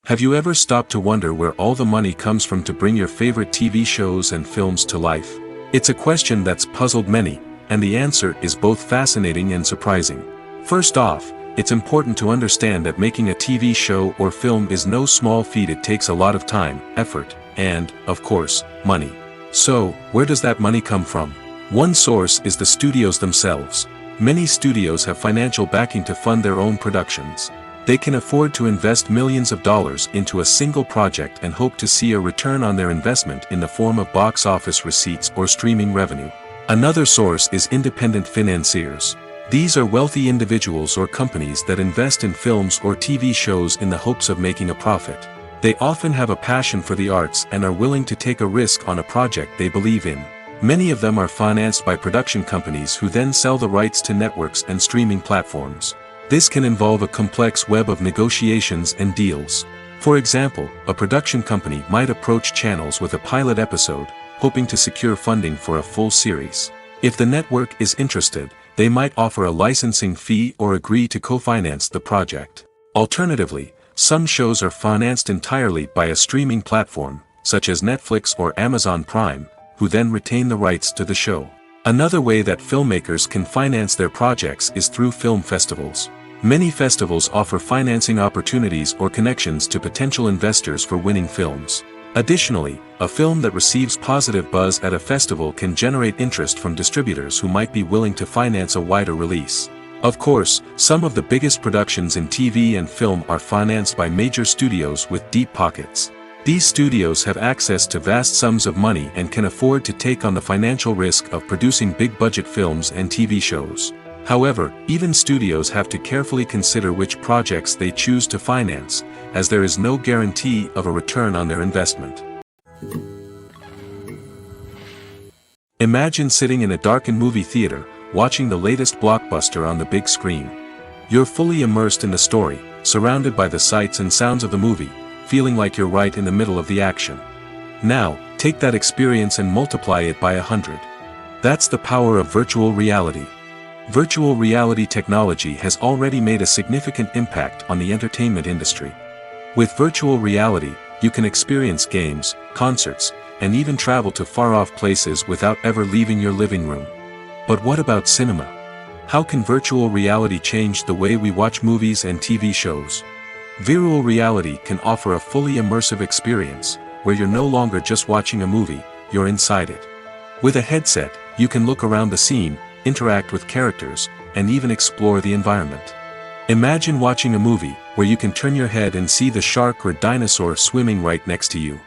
Have you ever stopped to wonder where all the money comes from to bring your favorite TV shows and films to life? It's a question that's puzzled many, and the answer is both fascinating and surprising. First off, it's important to understand that making a TV show or film is no small feat. It takes a lot of time, effort, and, of course, money. So, where does that money come from? One source is the studios themselves. Many studios have financial backing to fund their own productions. They can afford to invest millions of dollars into a single project and hope to see a return on their investment in the form of box office receipts or streaming revenue. Another source is independent financiers. These are wealthy individuals or companies that invest in films or TV shows in the hopes of making a profit. They often have a passion for the arts and are willing to take a risk on a project they believe in. Many of them are financed by production companies who then sell the rights to networks and streaming platforms. This can involve a complex web of negotiations and deals. For example, a production company might approach channels with a pilot episode, hoping to secure funding for a full series. If the network is interested, they might offer a licensing fee or agree to co-finance the project. Alternatively, some shows are financed entirely by a streaming platform, such as Netflix or Amazon Prime, who then retain the rights to the show. Another way that filmmakers can finance their projects is through film festivals. Many festivals offer financing opportunities or connections to potential investors for winning films. Additionally, a film that receives positive buzz at a festival can generate interest from distributors who might be willing to finance a wider release. Of course, some of the biggest productions in TV and film are financed by major studios with deep pockets. These studios have access to vast sums of money and can afford to take on the financial risk of producing big-budget films and TV shows. However, even studios have to carefully consider which projects they choose to finance, as there is no guarantee of a return on their investment. Imagine sitting in a darkened movie theater, watching the latest blockbuster on the big screen. You're fully immersed in the story, surrounded by the sights and sounds of the movie, feeling like you're right in the middle of the action. Now, take that experience and multiply it by 100. That's the power of virtual reality. Virtual reality technology has already made a significant impact on the entertainment industry. With virtual reality, you can experience games, concerts, and even travel to far-off places without ever leaving your living room. But what about cinema? How can virtual reality change the way we watch movies and TV shows? Virtual reality can offer a fully immersive experience, where you're no longer just watching a movie, you're inside it. With a headset, you can look around the scene, interact with characters, and even explore the environment. Imagine watching a movie where you can turn your head and see the shark or dinosaur swimming right next to you.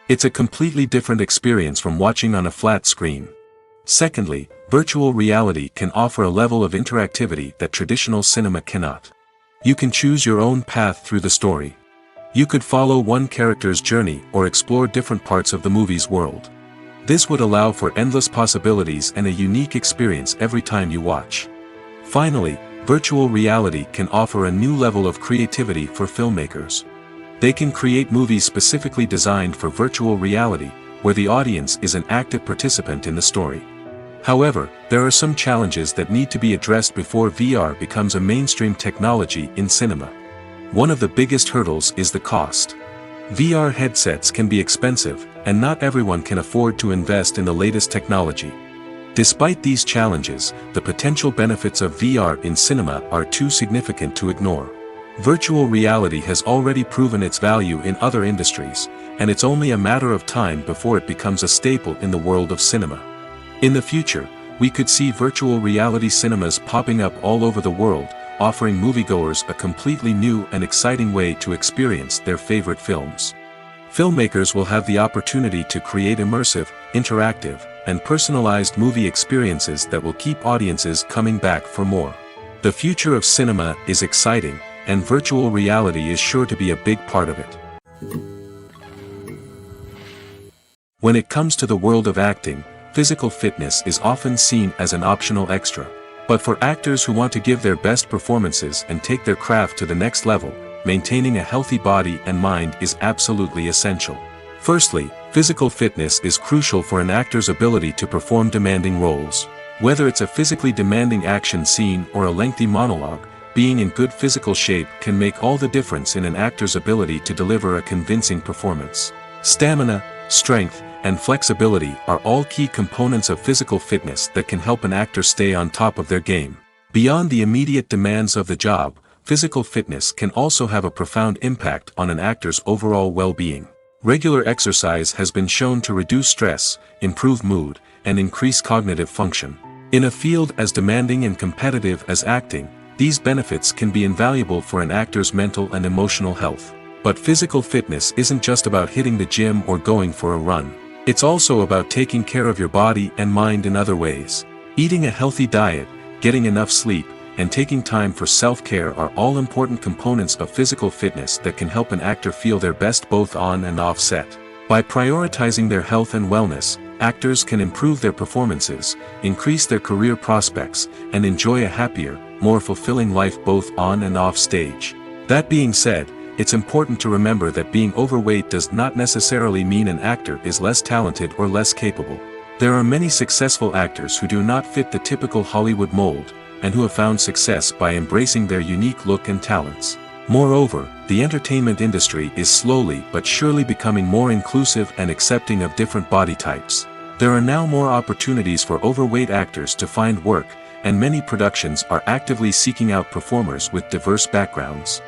It's a completely different experience from watching on a flat screen. Secondly, virtual reality can offer a level of interactivity that traditional cinema cannot. You can choose your own path through the story. You could follow one character's journey or explore different parts of the movie's world. This would allow for endless possibilities and a unique experience every time you watch. Finally, virtual reality can offer a new level of creativity for filmmakers. They can create movies specifically designed for virtual reality, where the audience is an active participant in the story. However, there are some challenges that need to be addressed before VR becomes a mainstream technology in cinema. One of the biggest hurdles is the cost. VR headsets can be expensive, and not everyone can afford to invest in the latest technology. Despite these challenges, the potential benefits of VR in cinema are too significant to ignore. Virtual reality has already proven its value in other industries, and it's only a matter of time before it becomes a staple in the world of cinema. In the future, we could see virtual reality cinemas popping up all over the world, offering moviegoers a completely new and exciting way to experience their favorite films. Filmmakers will have the opportunity to create immersive, interactive, and personalized movie experiences that will keep audiences coming back for more. The future of cinema is exciting, and virtual reality is sure to be a big part of it. When it comes to the world of acting, physical fitness is often seen as an optional extra. But for actors who want to give their best performances and take their craft to the next level, maintaining a healthy body and mind is absolutely essential. Firstly, physical fitness is crucial for an actor's ability to perform demanding roles. Whether it's a physically demanding action scene or a lengthy monologue, being in good physical shape can make all the difference in an actor's ability to deliver a convincing performance. Stamina, strength, and flexibility are all key components of physical fitness that can help an actor stay on top of their game. Beyond the immediate demands of the job, physical fitness can also have a profound impact on an actor's overall well-being. Regular exercise has been shown to reduce stress, improve mood, and increase cognitive function. In a field as demanding and competitive as acting, these benefits can be invaluable for an actor's mental and emotional health. But physical fitness isn't just about hitting the gym or going for a run. It's also about taking care of your body and mind in other ways. Eating a healthy diet, getting enough sleep, and taking time for self-care are all important components of physical fitness that can help an actor feel their best both on and off set. By prioritizing their health and wellness, actors can improve their performances, increase their career prospects, and enjoy a happier, more fulfilling life both on and off stage. That being said, it's important to remember that being overweight does not necessarily mean an actor is less talented or less capable. There are many successful actors who do not fit the typical Hollywood mold, and who have found success by embracing their unique look and talents. Moreover, the entertainment industry is slowly but surely becoming more inclusive and accepting of different body types. There are now more opportunities for overweight actors to find work, and many productions are actively seeking out performers with diverse backgrounds.